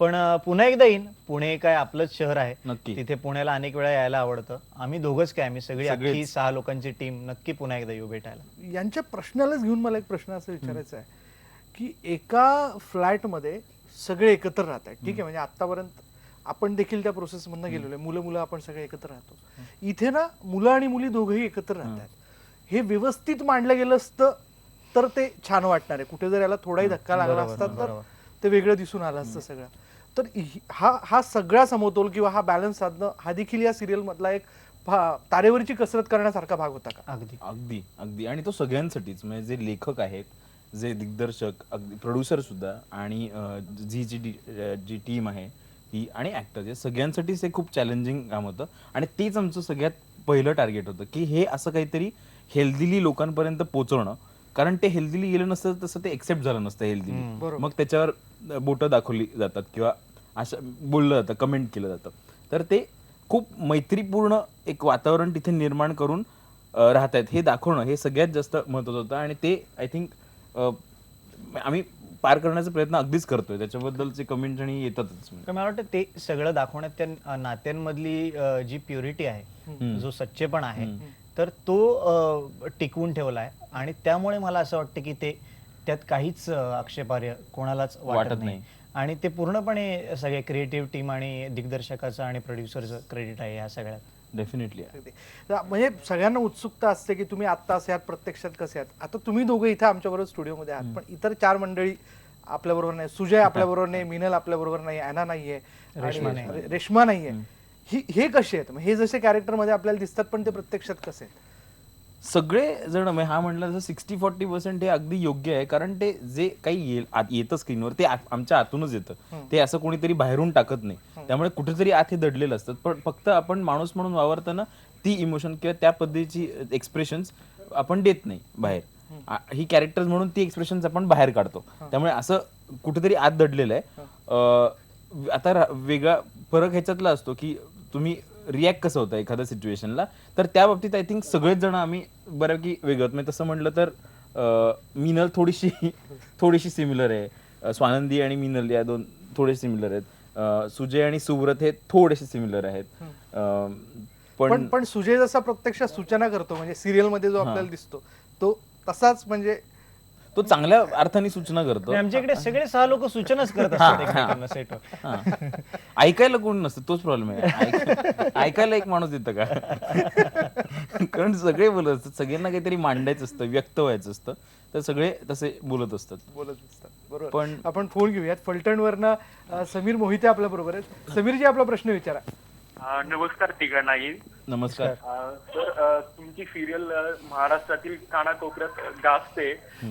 पण पुन्हा एकदा येईन. पुणे काय आपलंच शहर आहे, नक्की. तिथे पुण्याला अनेक वेळा यायला आवडतं. आम्ही दोघंच काय, आम्ही सगळी अख्खी 6 लोकांची टीम नक्की पुन्हा एकदा येऊ भेटायला. यांच्या प्रश्नालाच घेऊन मला एक प्रश्न असं विचारायचा आहे की एका फ्लॅटमध्ये सगळे एकत्र राहत आहेत, ठीक आहे, म्हणजे आतापर्यंत आपण देखील त्या प्रोसेस मधनं गेलेलो आहे. मुलं आपण सगळे एकत्र राहतो. इथे ना मुलं आणि मुली दोघंही एकत्र राहतात. हे व्यवस्थित मांडलं गेलं असतं तर ते छान वाटणार आहे. कुठे जर याला थोडाही धक्का लागला असता तर ते वेगळं दिसून आलं असतं सगळं. तर हा सगळा समतोल किंवा हा बॅलन्स साधणं हा देखील या सिरियल मधला एक तारेवरची कसरत करण्यासारखा भाग होता का? अगदी अगदी अगदी. आणि तो सगळ्यांसाठीच, म्हणजे जे लेखक आहेत, जे दिग्दर्शक, अगदी प्रोड्युसर सुद्धा, आणि जी टीम आहे ती, आणि ऍक्टर, या सगळ्यांसाठीच हे खूप चॅलेंजिंग काम होतं. आणि तेच आमचं सगळ्यात पहिलं टार्गेट होतं की हे असं काहीतरी हेल्दीली लोकांपर्यंत पोहोचवणं. कारण ते हेल्दीली गेलं नसतं तसं ते एक्सेप्ट झालं नसतं हेल्दीली. मग त्याच्यावर बोटं दाखवली जातात किंवा असं बोललं जातं, कमेंट केलं जातं. तर ते खूप मैत्रीपूर्ण एक वातावरण तिथे निर्माण करून राहत आहेत हे दाखवणं हे सगळ्यात जास्त महत्त्वाचं होतं. आणि ते आय थिंक आम्ही पार करण्याचा प्रयत्न अगदीच करतोय. त्याच्याबद्दलचे कमेंट आणि येतातच. मला वाटतं ते सगळं दाखवण्यात त्या नात्यांमधली जी प्युरिटी आहे, जो सच्चेपण आहे, तर तो टिकवून ठेवला आहे. आणि त्यामुळे मला असं वाटतं की ते त्यात काहीच आक्षेपार्ह कोणालाच वाटत नाही. आणि ते पूर्णपणे सगळे क्रिएटिव्ह टीम आणि दिग्दर्शकाचं आणि प्रोड्युसरचं क्रेडिट आहे या सगळ्यात. डेफिनेटली. म्हणजे सगळ्यांना उत्सुकता असते की तुम्ही आत्ता असे आहात, प्रत्यक्षात कसे आहात. आता तुम्ही दोघं इथे आमच्याबरोबर स्टुडिओमध्ये आहात, पण इतर 4 मंडळी आपल्याबरोबर नाही. सुजय आपल्याबरोबर नाही, मिनल आपल्याबरोबर नाही, ॲना नाहीये, रेश्मा नाहीये. हे कसे आहेत? हे जसे कॅरेक्टर मध्ये आपल्याला दिसतात पण ते प्रत्यक्षात कसे आहेत? सगळे जण, हा म्हटलं जसं 60-40% हे अगदी योग्य आहे. कारण ते जे काही येतं स्क्रीनवर ते आमच्या आतूनच येतं. ते असं कोणीतरी बाहेरून टाकत नाही. त्यामुळे कुठेतरी आत हे दडलेलं असतं. पण फक्त आपण माणूस म्हणून वावरताना ती इमोशन किंवा त्या पद्धतीची एक्सप्रेशन्स आपण देत नाही बाहेर. ही कॅरेक्टर्स म्हणून ती एक्सप्रेशन्स आपण बाहेर काढतो. त्यामुळे असं कुठेतरी आत दडलेलं आहे. आता वेगळा फरक ह्याच्यातला असतो की तुम्ही रिॲक्ट कसं होतं एखाद्या सिच्युएशनला. तर त्या बाबतीत आय थिंक सगळेच जण आम्ही बऱ्यापैकी वेगळं. म्हणजे तसं म्हटलं तर मिनल थोडीशी सिमिलर आहे. स्वानंदी आणि मिनल या दोन थोडे सिमिलर आहेत. सुजय आणि सुव्रत हे थोडेसे सिमिलर आहेत. पण सुजय जसा प्रत्यक्षात सूचना करतो, म्हणजे सिरियल मध्ये जो आपल्याला दिसतो तो तसाच, म्हणजे तो चांगल्या अर्थाने सूचना करतो. आमच्याकडे सगळे 6 लोक सूचनाच करत असतात सेटवर. ऐकायला कोण नसतं, तोच प्रॉब्लेम आहे. ऐकायला एक माणूस येतं का? कारण सगळे बोलत असतात, सगळ्यांना काहीतरी मांडायचं असतं, व्यक्त व्हायचं असतं, तर सगळे तसे बोलत असतात. बरोबर. पण आपण फोन घेऊयात. फलटणवरनं समीर मोहिते आपल्या बरोबर आहेत. समीरजी, आपला प्रश्न विचारा. नमस्कार तिघांनाही. नमस्कार. सर, तुमची सिरियल महाराष्ट्रातील कानाकोपऱ्यात गाजते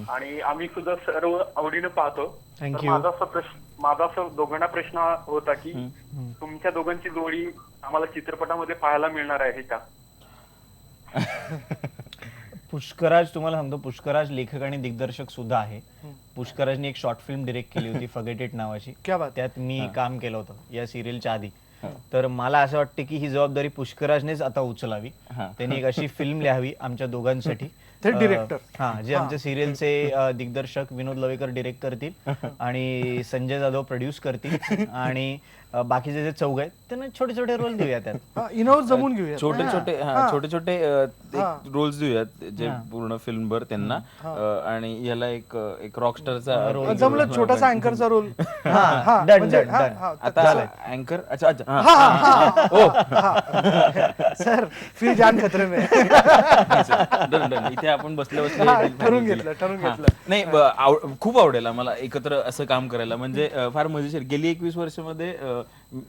आणि आम्ही सुद्धा सर्व आवडीनं पाहतो. माझा असा दोघांना प्रश्न होता की तुमच्या दोघांची जोडी आम्हाला चित्रपटामध्ये पाहायला मिळणार आहे का? पुष्कराज, तुम्हाला सांगतो, पुष्कराज लेखक आणि दिग्दर्शक सुद्धा आहे. पुष्कराजने एक शॉर्ट फिल्म डिरेक्ट केली होती फॉरगेट इट नावाची. क्या बात. त्यात मी काम केलं होतं या सिरियलच्या आधी. तर मला असं वाटतं की ही जबाबदारी पुष्कराजनेच आता उचलावी. त्यांनी एक अशी फिल्म लिहावी आमच्या दोघांसाठी. डिरेक्टर जे आमच्या सिरियलचे दिग्दर्शक विनोद लवेकर डिरेक्ट करतील आणि संजय जाधव प्रोड्यूस करतील आणि बाकीचे जे चौघ आहेत त्यांना छोटे छोटे रोल देऊया त्यात. इनोव्ह जमून घेऊया. छोटे छोटे रोल्स देऊयात जे पूर्ण फिल्मभर त्यांना. आणि याला एक रॉकस्टारचा रोल जमलं, छोटासा अँकरचा रोल. आता अँकर. अच्छा सर फिर जान खतरे में. इथे आपण बसल्या ठरून घेतलं. नाही, खूप आवडेल आम्हाला एकत्र असं काम करायला. म्हणजे फार मजेशीर. गेली 21 वर्षामध्ये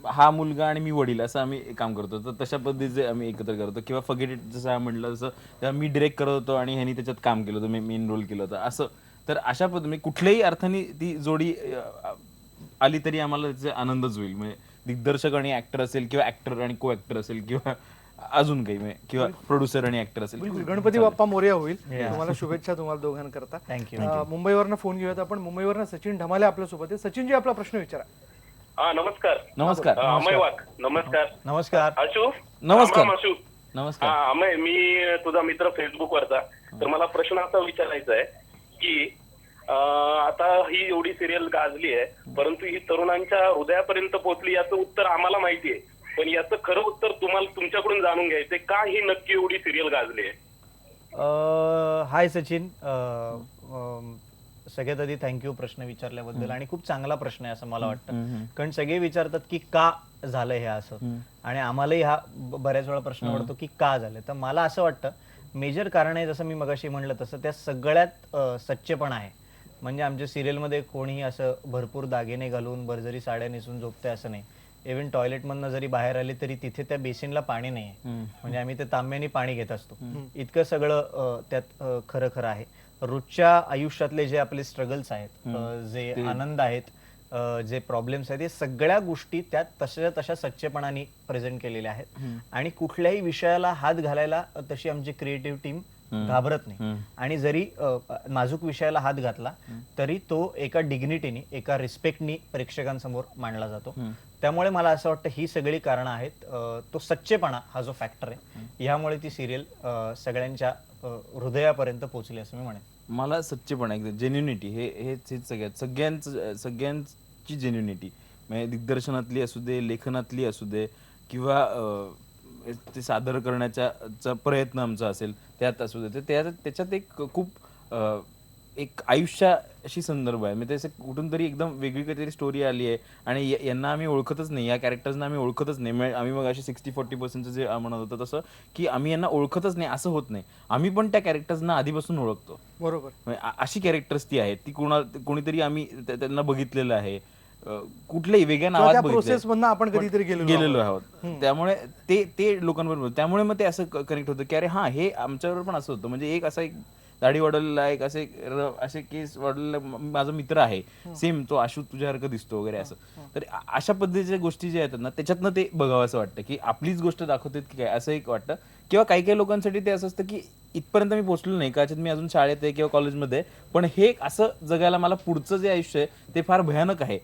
हा मुलगा आणि मी वडील असं आम्ही काम करतो. तर तशा पद्धतीचे आम्ही एकत्र करतो. किंवा फॉरगेट इट जसं म्हटलं तसं तेव्हा मी डिरेक्ट करत होतो आणि ह्यांनी त्याच्यात काम केलं होतं, मी मेन रोल केलं होतं असं. तर अशा पद्धतीने कुठल्याही अर्थाने ती जोडी आली तरी आम्हाला त्याचा आनंदच होईल. म्हणजे दिग्दर्शक आणि ऍक्टर असेल किंवा ऍक्टर आणि को ऍक्टर असेल किंवा अजून काही किंवा प्रोड्युसर आणि ऍक्टर असेल. गणपती बाप्पा मोरया होईल. तुम्हाला शुभेच्छा तुम्हाला दोघांकरता. थँक्यू. मुंबईवरनं फोन घेऊयात आपण. मुंबईवरनं सचिन ढमाले आपल्या सोबत आहे. सचिनजी, आपला प्रश्न विचारा. नमस्कार. नमस्कार. अमय वाघ, नमस्कार. नमस्कार. आशू. नमस्कार. आशू. नमस्कार. अमय, मी तुझा मित्र फेसबुकवरचा. तर मला प्रश्न असा विचारायचा आहे की आता ही एवढी सिरियल गाजली आहे, परंतु ही तरुणांच्या हृदयापर्यंत पोहोचली याचं उत्तर आम्हाला माहिती आहे, पण याचं खरं उत्तर तुम्हाला तुमच्याकडून जाणून घ्यायचंय, का ही नक्की एवढी सिरियल गाजली आहे? हाय सचिन, सगळ्यात आधी थँक्यू प्रश्न विचारल्याबद्दल. आणि खूप चांगला प्रश्न आहे असं मला वाटतं. कारण सगळे विचारतात की का झालं हे असं, आणि आम्हालाही हा बऱ्याच वेळा प्रश्न पडतो की का झालं. तर मला असं वाटतं मेजर कारण आहे, जसं मी मगाशी म्हणलं तसं, त्या सगळ्यात सच्चेपणा आहे. म्हणजे आमच्या सिरियलमध्ये कोणीही असं भरपूर दागिने घालून भरजरी साड्या नेसून झोपते असं नाही. इव्हन टॉयलेटमधनं जरी बाहेर आले तरी तिथे त्या बेसिनला पाणी नाही आहे. म्हणजे आम्ही ते तांब्याने पाणी घेत असतो. इतकं सगळं त्यात खरं आहे. रोजच्या आयुष्यातले जे आपले स्ट्रगल्स आहेत, जे आनंद आहेत, जे प्रॉब्लेम्स आहेत, हे सगळ्या गोष्टी त्यात तशा सच्चेपणाने प्रेझेंट केलेल्या आहेत. आणि कुठल्याही विषयाला हात घालायला तशी आमची क्रिएटिव्ह टीम घाबरत नाही. आणि जरी नाजूक विषयाला हात घातला तरी तो एका डिग्निटीने, एका रिस्पेक्टनी प्रेक्षकांसमोर मांडला जातो. त्यामुळे मला असं वाटतं ही सगळी कारणं आहेत. तो सच्चेपणा हा जो फॅक्टर आहे, ह्यामुळे ती सिरियल सगळ्यांच्या हृदयापर्यंत पोहोचली असं मी म्हणेन. मला सच्चेपणा, एकदम जेन्युनिटी, हेच सगळ्यांची जेन्युनिटी, म्हणजे दिग्दर्शनातली असू दे, लेखनातली असू दे, किंवा ते सादर करण्याचा प्रयत्न आमचा असेल त्यात असू दे, त्याच्यात एक खूप एक आयुष्याशी संदर्भ आहे. म्हणजे त्याचे कुठून तरी एकदम वेगळी काहीतरी स्टोरी आली आहे आणि यांना आम्ही ओळखतच नाही, या कॅरेक्टर्सना आम्ही ओळखतच नाही. आम्ही मग अशी 60-40% जे म्हणत होतं तसं की आम्ही यांना ओळखतच नाही असं होत नाही. आम्ही पण त्या कॅरेक्टर्सना आधीपासून ओळखतो. बरोबर. अशी कॅरेक्टर्स ती आहेत, ती कोणीतरी आम्ही त्यांना बघितलेलं आहे, कुठल्याही वेगळ्या नावात प्रोसेस मधनं आपण कधीतरी गेलेलो आहोत. त्यामुळे ते लोकांबरोबर, त्यामुळे मग ते असं कनेक्ट होतं की अरे हा, हे आमच्याबरोबर पण असं होतं. म्हणजे एक असा एक दाढी वाढवलेला, एक असे केस वाढलेला माझा मित्र आहे, सेम तो आशू तुझ्यासारखं दिसतो वगैरे असं. तर अशा पद्धतीच्या गोष्टी ज्या आहेत ना, त्याच्यातनं ते बघावं असं वाटतं की आपलीच गोष्ट दाखवतात की काय, असं एक वाटतं. किंवा काही लोकांसाठी ते असं असतं की इथपर्यंत मी पोहोचलो नाही, कदाचित मी अजून शाळेत आहे किंवा कॉलेजमध्ये, पण हे असं जगायला मला पुढचं जे आयुष्य आहे ते फार भयानक आहे,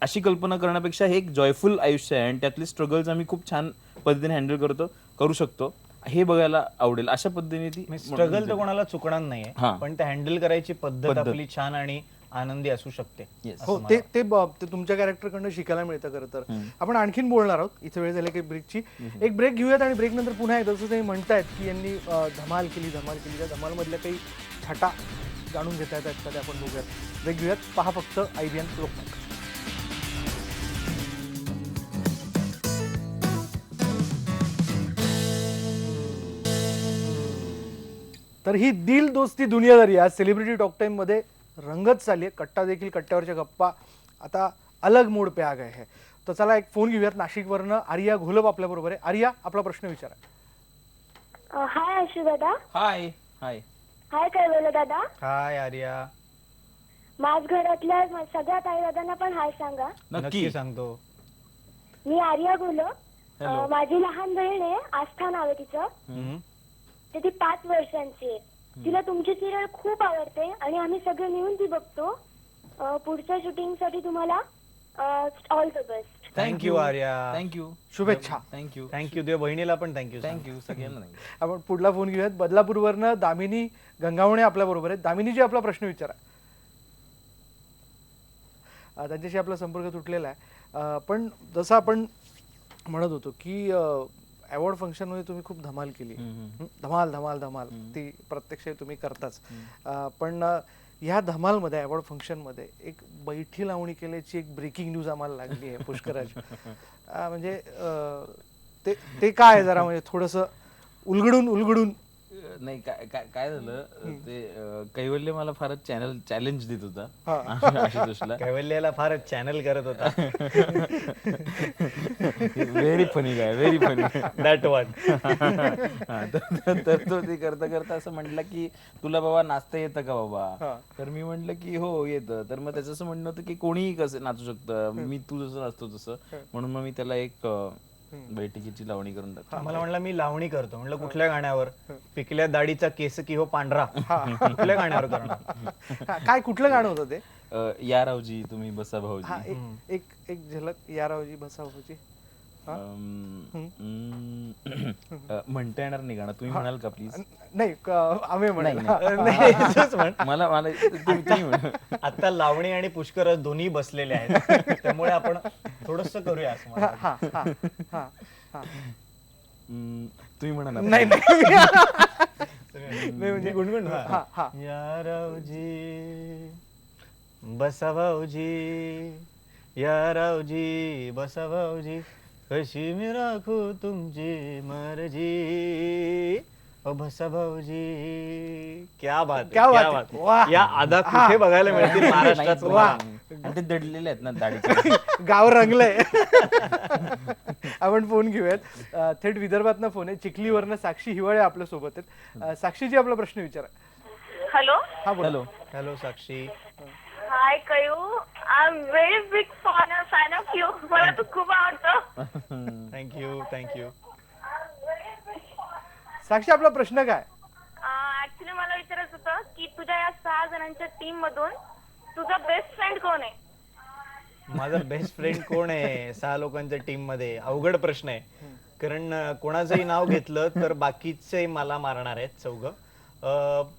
अशी कल्पना करण्यापेक्षा हे एक जॉयफुल आयुष्य आहे आणि त्यातले स्ट्रगल्स आम्ही खूप छान पद्धतीने हँडल करू शकतो, हे बघायला आवडेल. अशा पद्धतीने ती स्ट्रगल तर कोणाला चुकणार नाहीये, पण ते हँडल करायची पद्धत आपली छान आणि आनंदी असू शकते. हो, ते तुमच्या कॅरेक्टरकडनं शिकायला मिळतं. खरं तर आपण आणखीन बोलणार आहोत. इथे वेळ झाली की ब्रेकची. एक ब्रेक घेऊयात आणि ब्रेक नंतर पुन्हा एकदा जसं ते म्हणतायत की यांनी धमाल केली. त्या धमाल मधल्या काही छटा जाणून घेता येतात का ते आपण बघूयात. ब्रेक घेऊयात. पहा फक्त IBN लोकमत. तर ही दिल दोस्ती दुनियादारी आज सेलिब्रिटी टॉक टाइम मध्ये रंगत चालली आहे. कट्टा देखील कट्ट्यावरच्या गप्पा आता अलग मोड पे आ गए है. तर चला एक फोन घेऊयात. नाशिकवरनं आर्या घोलप आपल्या बरोबर आहे. आर्या, आपला प्रश्न विचारा. हाय आशू दादा. हाय. हाय कैवल्य दादा. हाय आर्या. माझ घरातल्या सगळ्या ताई दादांना पण हाय सांगा. नक्की सांगतो. मी आर्या घोलप. माझी लहान बहीण आहे, आस्था नाव आहे तिचं. ती 5 वर्षांची आहे. तिला तुमची सिरियल खूप आवडते आणि आम्ही सगळे मिळून ती बघतो. पुढच्या शूटिंग साठी तुम्हाला all the best. Thank you Arya. Thank you, शुभेच्छा. Thank you, thank you. तुझ्या बहिणीला पण थँक्यू. थँक्यू सगळ्यांना थँक्यू. आपण पुढला फोन घेऊयात. बदलापूरवरनं दामिनी गंगावणे आपल्या बरोबर आहेत. दामिनीजी आपला प्रश्न विचारा. त्यांच्याशी आपला संपर्क तुटलेला आहे. पण जसं आपण म्हणत होतो की अवॉर्ड फंक्शन मध्ये तुम्ही खूप धमाल केली. धमाल धमाल धमाल ती प्रत्यक्ष तुम्ही करताच. पण ह्या धमालमध्ये अवॉर्ड फंक्शन मध्ये एक बैठी लावणी केल्याची एक ब्रेकिंग न्यूज आम्हाला लागली आहे पुष्कराज. म्हणजे ते काय जरा म्हणजे थोडंसं उलगडून नाही काय झालं ते कैवल्य मला फारच चॅलेंज देत होता आशुतोषला. कैवल्याला फारच चॅनल करत होता. Very funny guy, very funny that one. तर तो ते करता करता असं म्हटलं की तुला बाबा नाचता येतं का बाबा. तर मी म्हटलं की हो येतं. तर मग त्याचं असं म्हणणं होतं की कोणीही कसं नाचू शकतं, मी तू जसं नाचतो तसं. म्हणून मग मी त्याला एक बैठकीची लावणी करून टाकतो. मला म्हणलं मी लावणी करतो. म्हणलं कुठल्या गाण्यावर. पिकल्या दाढीचा केस की हो पांढरा. कुठल्या गाण्यावर करणार. काय कुठलं गाणं होतं ते. या रावजी तुम्ही बसा भाऊजी. एक झलक या रावजी बसा भाऊजी. म्हणता येणार नाही गाणं, तुम्ही म्हणाल का प्लीज. नाही आम्ही म्हणाल. मला आता लावणी आणि पुष्कर दोन्ही बसलेले आहेत त्यामुळे आपण थोडस करूया असं मला. तुम्ही म्हणा ना. नाही म्हणजे गुणगुण. या रावजी बसा भाऊजी, या रावजी बसा भाऊजी, कशी मी राखू तुमची मर्जी, ओ बसा भाऊजी. क्या बात, क्या बात. या आदा कुठे बघायला मिळतील महाराष्ट्रात. ते दडलेले आहेत ना दाढी. गाव रंगलंय. आपण फोन घेऊयात. थेट विदर्भातनं फोन आहे. चिखलीवरनं साक्षी हिवाळे आपल्या सोबत आहेत. साक्षीजी आपला प्रश्न विचारा. हॅलो. हा बोला. हॅलो. हॅलो साक्षी. हाय कयू, I am very big fan of you. मला तू खूप आवडतो. Thank you thank you. साक्षी आपला प्रश्न काय. ऍक्च्युली मला विचारायचं होतं की तुझ्या या 6 जणांच्या टीम मधून तुझा बेस्ट फ्रेंड कोण आहे. माझा बेस्ट फ्रेंड कोण आहे 6 लोकांच्या टीम मध्ये. अवघड प्रश्न आहे. कारण कोणाचंही नाव घेतलं तर बाकीचे मला मारणार आहेत चौघ.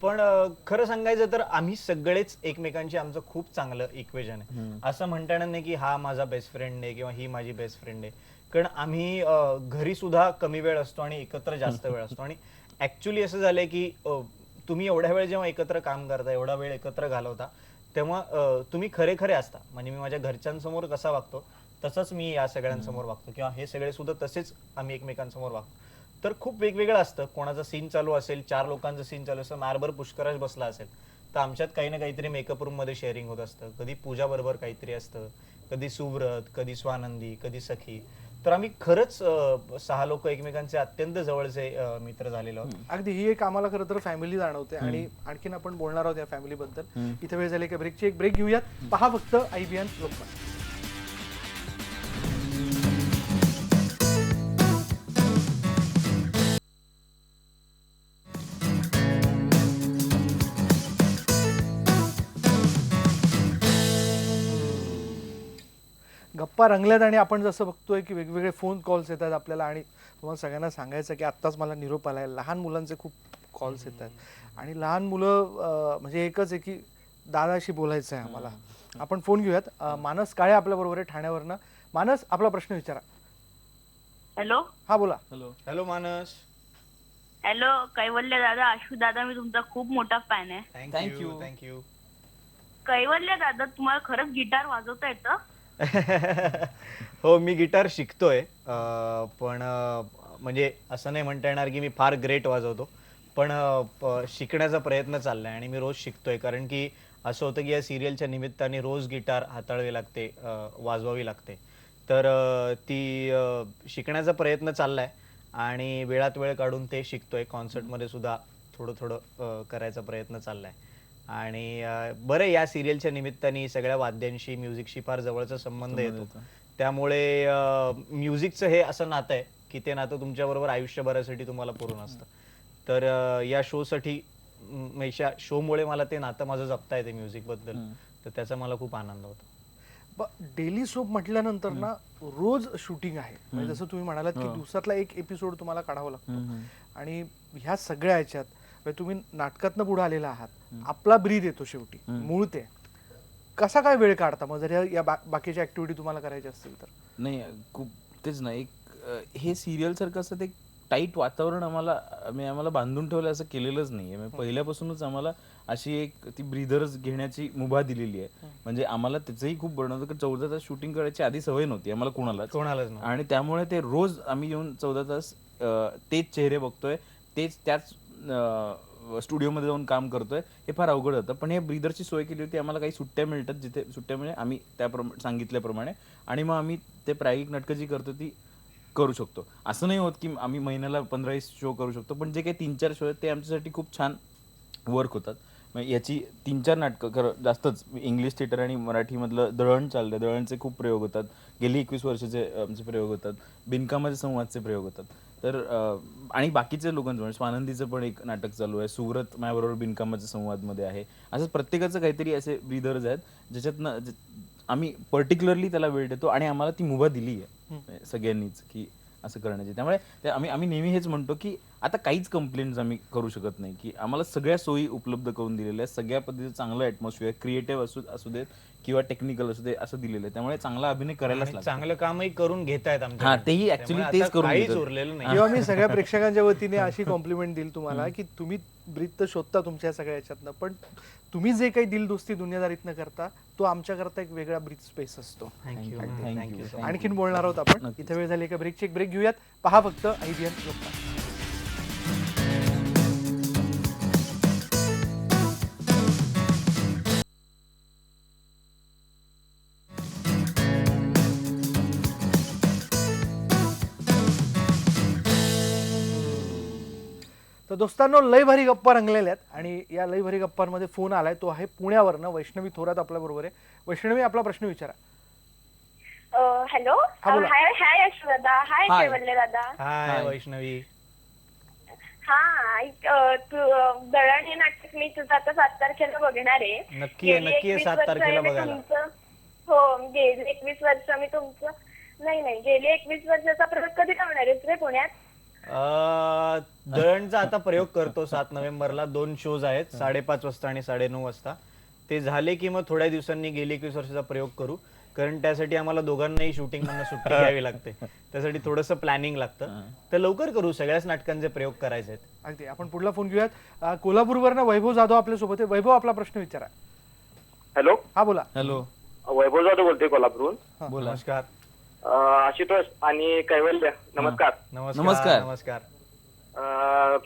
पण खरं सांगायचं तर आम्ही सगळेच एकमेकांशी आमचं खूप चांगलं इक्वेशन आहे. असं म्हणता येणार नाही की हा माझा बेस्ट फ्रेंड आहे किंवा ही माझी बेस्ट फ्रेंड आहे. कारण आम्ही घरी सुद्धा कमी वेळ असतो आणि एकत्र जास्त वेळ असतो. आणि ऍक्च्युली असं झालंय की तुम्ही एवढ्या वेळ जेव्हा एकत्र काम करता, एवढा वेळ एकत्र घालवता, तेव्हा तुम्ही खरे असता. म्हणजे मी माझ्या घरच्यांसमोर कसा वागतो तसंच मी या सगळ्यांसमोर वागतो, किंवा हे सगळे सुद्धा तसेच आम्ही एकमेकांसमोर वागतो. तर खूप वेगवेगळं असतं. कोणाचा सीन चालू असेल, 4 लोकांचा सीन चालू असेल, मारभर पुष्कराज बसला असेल तर आमच्यात काही ना काहीतरी मेकअप रूम मध्ये शेअरिंग होत असतं. कधी पूजा बरोबर काहीतरी असतं, कधी सुव्रत, कधी स्वानंदी, कधी सखी. तर आम्ही खरंच 6 लोक एकमेकांचे अत्यंत जवळचे मित्र झालेलो आहोत. अगदी ही एक आम्हाला खरं तर फॅमिली जाणवते. आणि आणखीन आपण बोलणार आहोत या फॅमिली बद्दल. इथे वेळ झाली का ब्रेकची. एक ब्रेक घेऊयात. पहा फक्त IBN लोकमत. गप्पा रंगल्यात आणि आपण जसं बघतोय की वेगवेगळे फोन कॉल्स येतात आपल्याला. आणि तुम्हाला सगळ्यांना सांगायचं की आत्ताच मला निरोप आलाय, लहान मुलांचे खूप कॉल्स येतात. आणि लहान मुलं म्हणजे एकच आहे की दादाशी बोलायचं आहे आम्हाला. आपण फोन घेऊयात. मानस काळे आपल्या बरोबर आहे ठाण्यावरनं. मानस आपला प्रश्न विचारा. हॅलो. हा बोला. हॅलो. हॅलो मानस. हॅलो कैवल्य दादा, आशु दादा, मी तुमचा खूप मोठा फॅन आहे. Thank you thank you. कैवल्य दादा, तुम्हाला खरंच गिटार वाजवता येतं. हो, मी गिटार शिकतोय. पण म्हणजे असं नाही म्हणता येणार की मी फार ग्रेट वाजवतो, पण शिकण्याचा प्रयत्न चाललाय आणि मी रोज शिकतोय. कारण की असं होतं की या सिरियलच्या निमित्ताने रोज गिटार हाताळावी लागते, वाजवावी लागते. तर ती शिकण्याचा प्रयत्न चाललाय आणि वेळात वेळ काढून ते शिकतोय. कॉन्सर्टमध्ये सुद्धा थोडं करायचा प्रयत्न चाललाय. आणि बरं, या सिरियलच्या निमित्ताने सगळ्या वाद्यांशी, म्युझिकशी फार जवळचा संबंध येतो. त्यामुळे म्युझिकचं हे असं नातं आहे की ते नातं तुमच्याबरोबर आयुष्यभरासाठी तुम्हाला पुरून असतं. तर या शोसाठी शोमुळे मला ते नातं माझं जपता येते म्युझिक बद्दल, तर त्याचा मला खूप आनंद होतो. डेली सोप म्हटल्यानंतर ना रोज शूटिंग आहे, म्हणजे जसं तुम्ही म्हणालात की दिवसातला एक एपिसोड तुम्हाला काढावा लागतो, आणि ह्या सगळ्या ह्याच्यात म्हणजे तुम्ही नाटकातनं पुढे आलेला आहात, आपला ब्रीद येतो शेवटी, मूळ ते कसा काय वेळ काढता मग जर या बाकीच्या ऍक्टिव्हिटी तुम्हाला करायच्या असतील तर? नाही खूप तेच ना, एक हे सिरियल सारखं असं ते टाईट वातावरण आम्हाला बांधून ठेवलं असं केलेलंच नाहीये. म्हणजे पहिल्यापासूनच आम्हाला अशी एक ती ब्रीदर्स घेण्याची मुभा दिलेली आहे. म्हणजे आम्हाला त्याचंही खूप बरं नव्हतं, 14 तास शूटिंग करायची आधी सवय नव्हती आम्हाला कोणालाच नव्हती. आणि त्यामुळे ते रोज आम्ही येऊन 14 तास तेच चेहरे बघतोय, त्याच स्टुडिओमध्ये जाऊन काम करतोय, हे फार अवघड होतं. पण हे ब्रीदरची सोय केली होती, आम्हाला काही सुट्ट्या मिळतात, जिथे सुट्ट्या मिळेल आम्ही त्याप्रमाणे सांगितल्याप्रमाणे, आणि मग आम्ही ते प्रायोगिक नाटकं जी करतो ती करू शकतो. असं नाही होत की आम्ही महिन्याला 15-20 शो करू शकतो, पण जे काही 3-4 शो आहेत ते आमच्यासाठी खूप छान वर्क होतात. याची 3-4 नाटकं खरं जास्तच इंग्लिश थिएटर आणि मराठीमधलं दळण चाललंय, दळणचे खूप प्रयोग होतात, गेली 21 वर्षाचे आमचे प्रयोग होतात, बिनकामाचे संवादचे प्रयोग होतात. तर आणि बाकीचे लोकांचं म्हणजे स्वानंदीचं पण एक नाटक चालू आहे, सुव्रत माझ्याबरोबर बिनकामाच्या संवादमध्ये आहे. असं प्रत्येकाचं काहीतरी असे ब्रीदर्स आहेत ज्याच्यातनं आम्ही पर्टिक्युलरली त्याला वेळ देतो, आणि आम्हाला ती मुभा दिली आहे सगळ्यांनीच की असं करण्याची. त्यामुळे आम्ही नेहमी हेच म्हणतो की आता काहीच कंप्लेंट्स आम्ही करू शकत नाही, की आम्हाला सगळ्या सोयी उपलब्ध करून दिलेल्या आहेत, सगळ्या पद्धतीचं चांगलं ॲटमॉस्फिअर, क्रिएटिव्ह असू देत किंवा टेक्निकल असू दे, असं दिलेलं आहे. त्यामुळे चांगला अभिनय करायलाच लागतो. चांगलं कामही करून घेतायत आमच्या. हा, तेही ऍक्च्युली तेच करून काहीच घेतात. उरलेलं नाही. किंवा मी सगळ्या प्रेक्षकांच्या वतीने अशी कॉम्प्लिमेंट देईल तुम्हाला की तुम्ही ब्रीद तर शोधता तुमच्या सगळ्या ह्याच्यातनं, पण तुम्ही जे काही दिलदोस्ती दुनियादारीतनं करता तो आमच्याकरता एक वेगळा ब्रीद स्पेस असतो. थँक्यू. आणखीन बोलणार आहोत आपण. इथे वेळ झाली एका ब्रेकची, एक ब्रेक घेऊयात. पहा फक्त IBN लोकमत. तर दोस्तांनो, लय भारी गप्पा रंगलेल्या आहेत, आणि या लय भारी गप्पांमध्ये फोन आलाय, तो आहे पुण्यावरनं. वैष्णवी थोरात आपल्या बरोबर आहे. वैष्णवी, आपला प्रश्न विचारा. हॅलो. हाय यशोदा. हाय कैवल्य दादा. हाय वैष्णवी. हा, तू दळण हे नाटक मी तुझं आता 7 तारखेला बघणार आहे. नक्की आहे 7 तारखेला बघायला. हो, गेली 21 वर्ष मी तुमचं नाही गेली 21 वर्षाचा प्रयोग कधी लावणार आहेस रे पुण्यात? दळणचा आता प्रयोग करतो 7 नोव्हेंबरला. 2 शोज आहेत, 5:30 वाजता आणि 9:30 वाजता. ते झाले की मग थोड्या दिवसांनी गेली 21 वर्षाचा प्रयोग करू, कारण त्यासाठी आम्हाला दोघांनाही शूटिंग मधून सुट्टी घ्यावी लागते, त्यासाठी थोडंसं प्लॅनिंग लागतं. तर लवकर करू, सगळ्याच नाटकांचे प्रयोग करायचे आहेत. अगदी. आपण पुढला फोन घेऊयात. कोल्हापूरवरनं वैभव जाधव आपल्या सोबत आहे. वैभव, आपला प्रश्न विचारा. हॅलो. हा, बोला. हॅलो, वैभव जाधव बोलतोय कोल्हापूरहून. बोला. नमस्कार. आशुतोष आणि कैवल्य, नमस्कार. नमस्कार.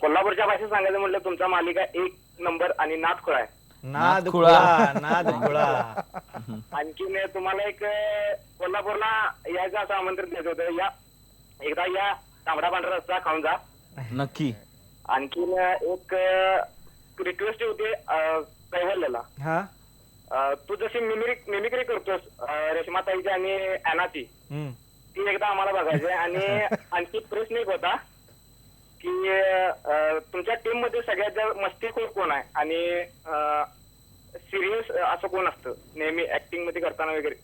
कोल्हापूरच्या भाषेत सांगायचं म्हटलं तुमचा मालिका 1 नंबर आणि नादखुळा आहे. नादखुळा. आणखीन तुम्हाला एक कोल्हापूरला यायचं असं आमंत्रण देत होतं. एकदा या, तांबडा पांढरा रस्सा खाऊन जा. नक्की. आणखीन एक रिक्वेस्ट होती कैवल्याला. तू जशी मिमिक्री करतोस रेशमाताईची आणि अॅनाची, ती एकदा आम्हाला बघायची. आणि आणखी प्रश्न एक होता की तुमच्या टीम मध्ये सगळ्यात जास्त मस्तीखोर कोण आहे आणि सिरियस असं कोण असतं नेहमी ऍक्टिंग मध्ये करताना वगैरे?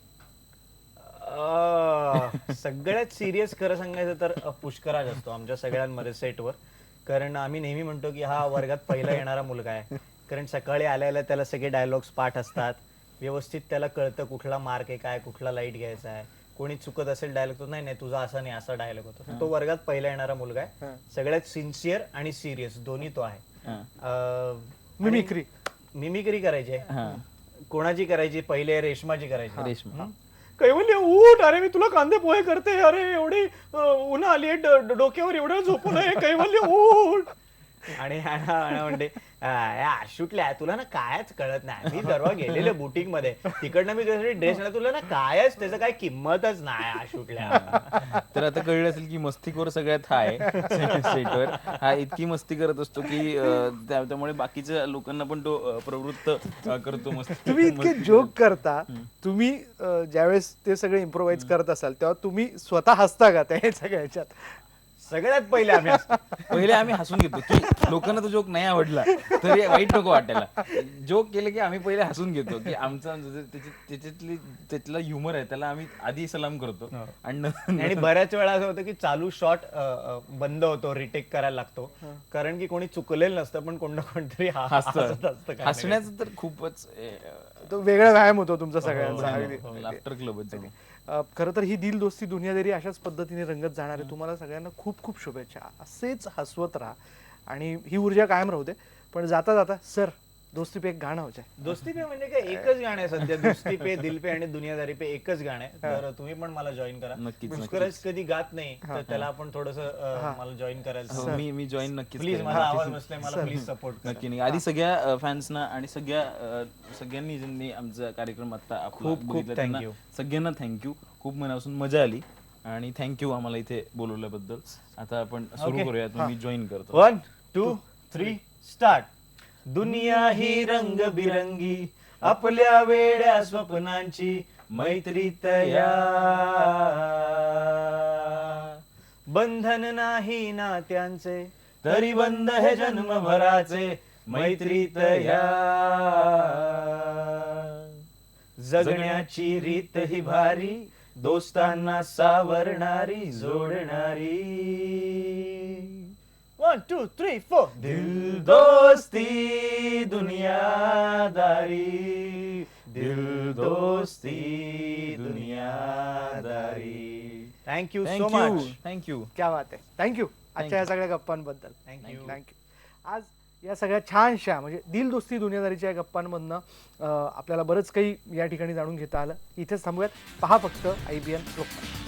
सगळ्यात सिरियस खरं सांगायचं तर पुष्कराज असतो आमच्या सगळ्यांमध्ये सेटवर, कारण आम्ही नेहमी म्हणतो की हा वर्गात पहिला येणारा मुलगा आहे, कारण सकाळी आल्याला त्याला सगळे डायलॉग्स पाठ असतात, व्यवस्थित त्याला कळतं कुठला मार्क आहे, काय कुठला लाईट घ्यायचा आहे, कोणी चुकत असेल डायलॉग तो नाही तुझा असा नाही असा डायलॉग होतो. तो वर्गात पहिला येणारा मुलगा आहे, सगळ्यात सिन्सिअर आणि सिरियस दोन्ही तो आहे. मिमिक्री करायची, कोणाची करायची? पहिले रेशमाची करायची. कैवल्य उठ, अरे मी तुला कांदे पोहे करते, अरे एवढी उन्हा आली डोक्यावर एवढं झोपून आहे, कैवल्य उठ. आणि म्हणते शूटल्या तुला ना कायच कळत नाही, मी परवा गेलेले बुटीक मध्ये, तिकडनं मी ड्रेस आणला, तुला ना कायच त्याचं काय किंमतच नाही शूटल्या. तर आता कळलं असेल की मस्तीखोर सगळ्यात हा आहे सेटवर. हा इतकी मस्ती करत असतो की त्यामुळे बाकीच्या लोकांना पण तो प्रवृत्त करतो. मस्ती. तुम्ही इतके जोक करता, तुम्ही ज्यावेळेस ते सगळे इम्प्रोव्हाइज करत असाल तेव्हा तुम्ही स्वतः हसता का त्या सगळ्या ह्याच्यात? सगळ्यात पहिले आम्ही असतो. पहिले आम्ही हसून घेतो की लोकांना तो जोक नाही आवडला तरी वाईट नको वाटायला. जोक केलं की आम्ही पहिले हसून घेतो की आमचा त्यातला ह्युमर आहे त्याला आम्ही आधी सलाम करतो. आणि बऱ्याच वेळा असं होतं की चालू शॉट बंद होतो, रिटेक करायला लागतो, कारण की कोणी चुकलेलं नसतं पण कोण ना कोणतरी हसत असतं. हसण्याचं तर खूपच तो वेगळा व्यायाम होतो तुमचा सगळ्यांचा. अगदी लाफ्टर क्लब. खरं तर ही दिल दोस्ती दुनियादारी अशाच पद्धतीने रंगत जाणार आहे. तुम्हाला सगळ्यांना खूप खूप शुभेच्छा. असेच हसवत राहा आणि ही ऊर्जा कायम राहू दे. पण जाता जाता सर दोस्ती पे एक गाणं हो जाए. दोस्ती पे म्हणजे काय एकच गाणं आहे सध्या, दोस्ती पे, दिल पे आणि दुनियादारी पे एकच गाणं आहे. तर तुम्ही पण मला जॉईन करा. पुष्करच कधी गात नाही तर त्याला आपण थोडस मला जॉईन करायचं. मी जॉईन नक्कीच प्लीज, माझा आवाज बसलाय, मला प्लीज सपोर्ट करा. नक्की नाही. आधी सगळ्या फॅन्सना आणि सगळ्यांनी ज्यांनी आमचा कार्यक्रम आता खूप खूप थँक्यू. सगळ्यांना थँक्यू. खूप मनापासून मजा आली आणि थँक्यू आम्हाला इथे बोलवल्याबद्दल. आता आपण सुरू करूयात. मी जॉईन करतो. 1 2 3 स्टार्ट. दुनिया ही रंगबिरंगी आपल्या वेड्या स्वप्नांची मैत्री तयार. बंधन नाही नात्यांचे तरी बंध हे जन्मभराचे मैत्री तयार. जगण्याची रीत ही भारी दोस्तांना सावरणारी जोडणारी. 1 2 3 4. दिल Dosti Duniyadari, Dil Dosti Duniyadari. Thank you so much. Thank you. क्या बात आहे. थँक्यू आजच्या या सगळ्या गप्पांबद्दल. थँक्यू. आज या सगळ्या छानशा म्हणजे दिल दोस्ती दुनियादारीच्या या गप्पांमधनं आपल्याला बरंच काही या ठिकाणी जाणून घेता आलं. इथेच थांबूयात. पहा फक्त IBN लोकमत.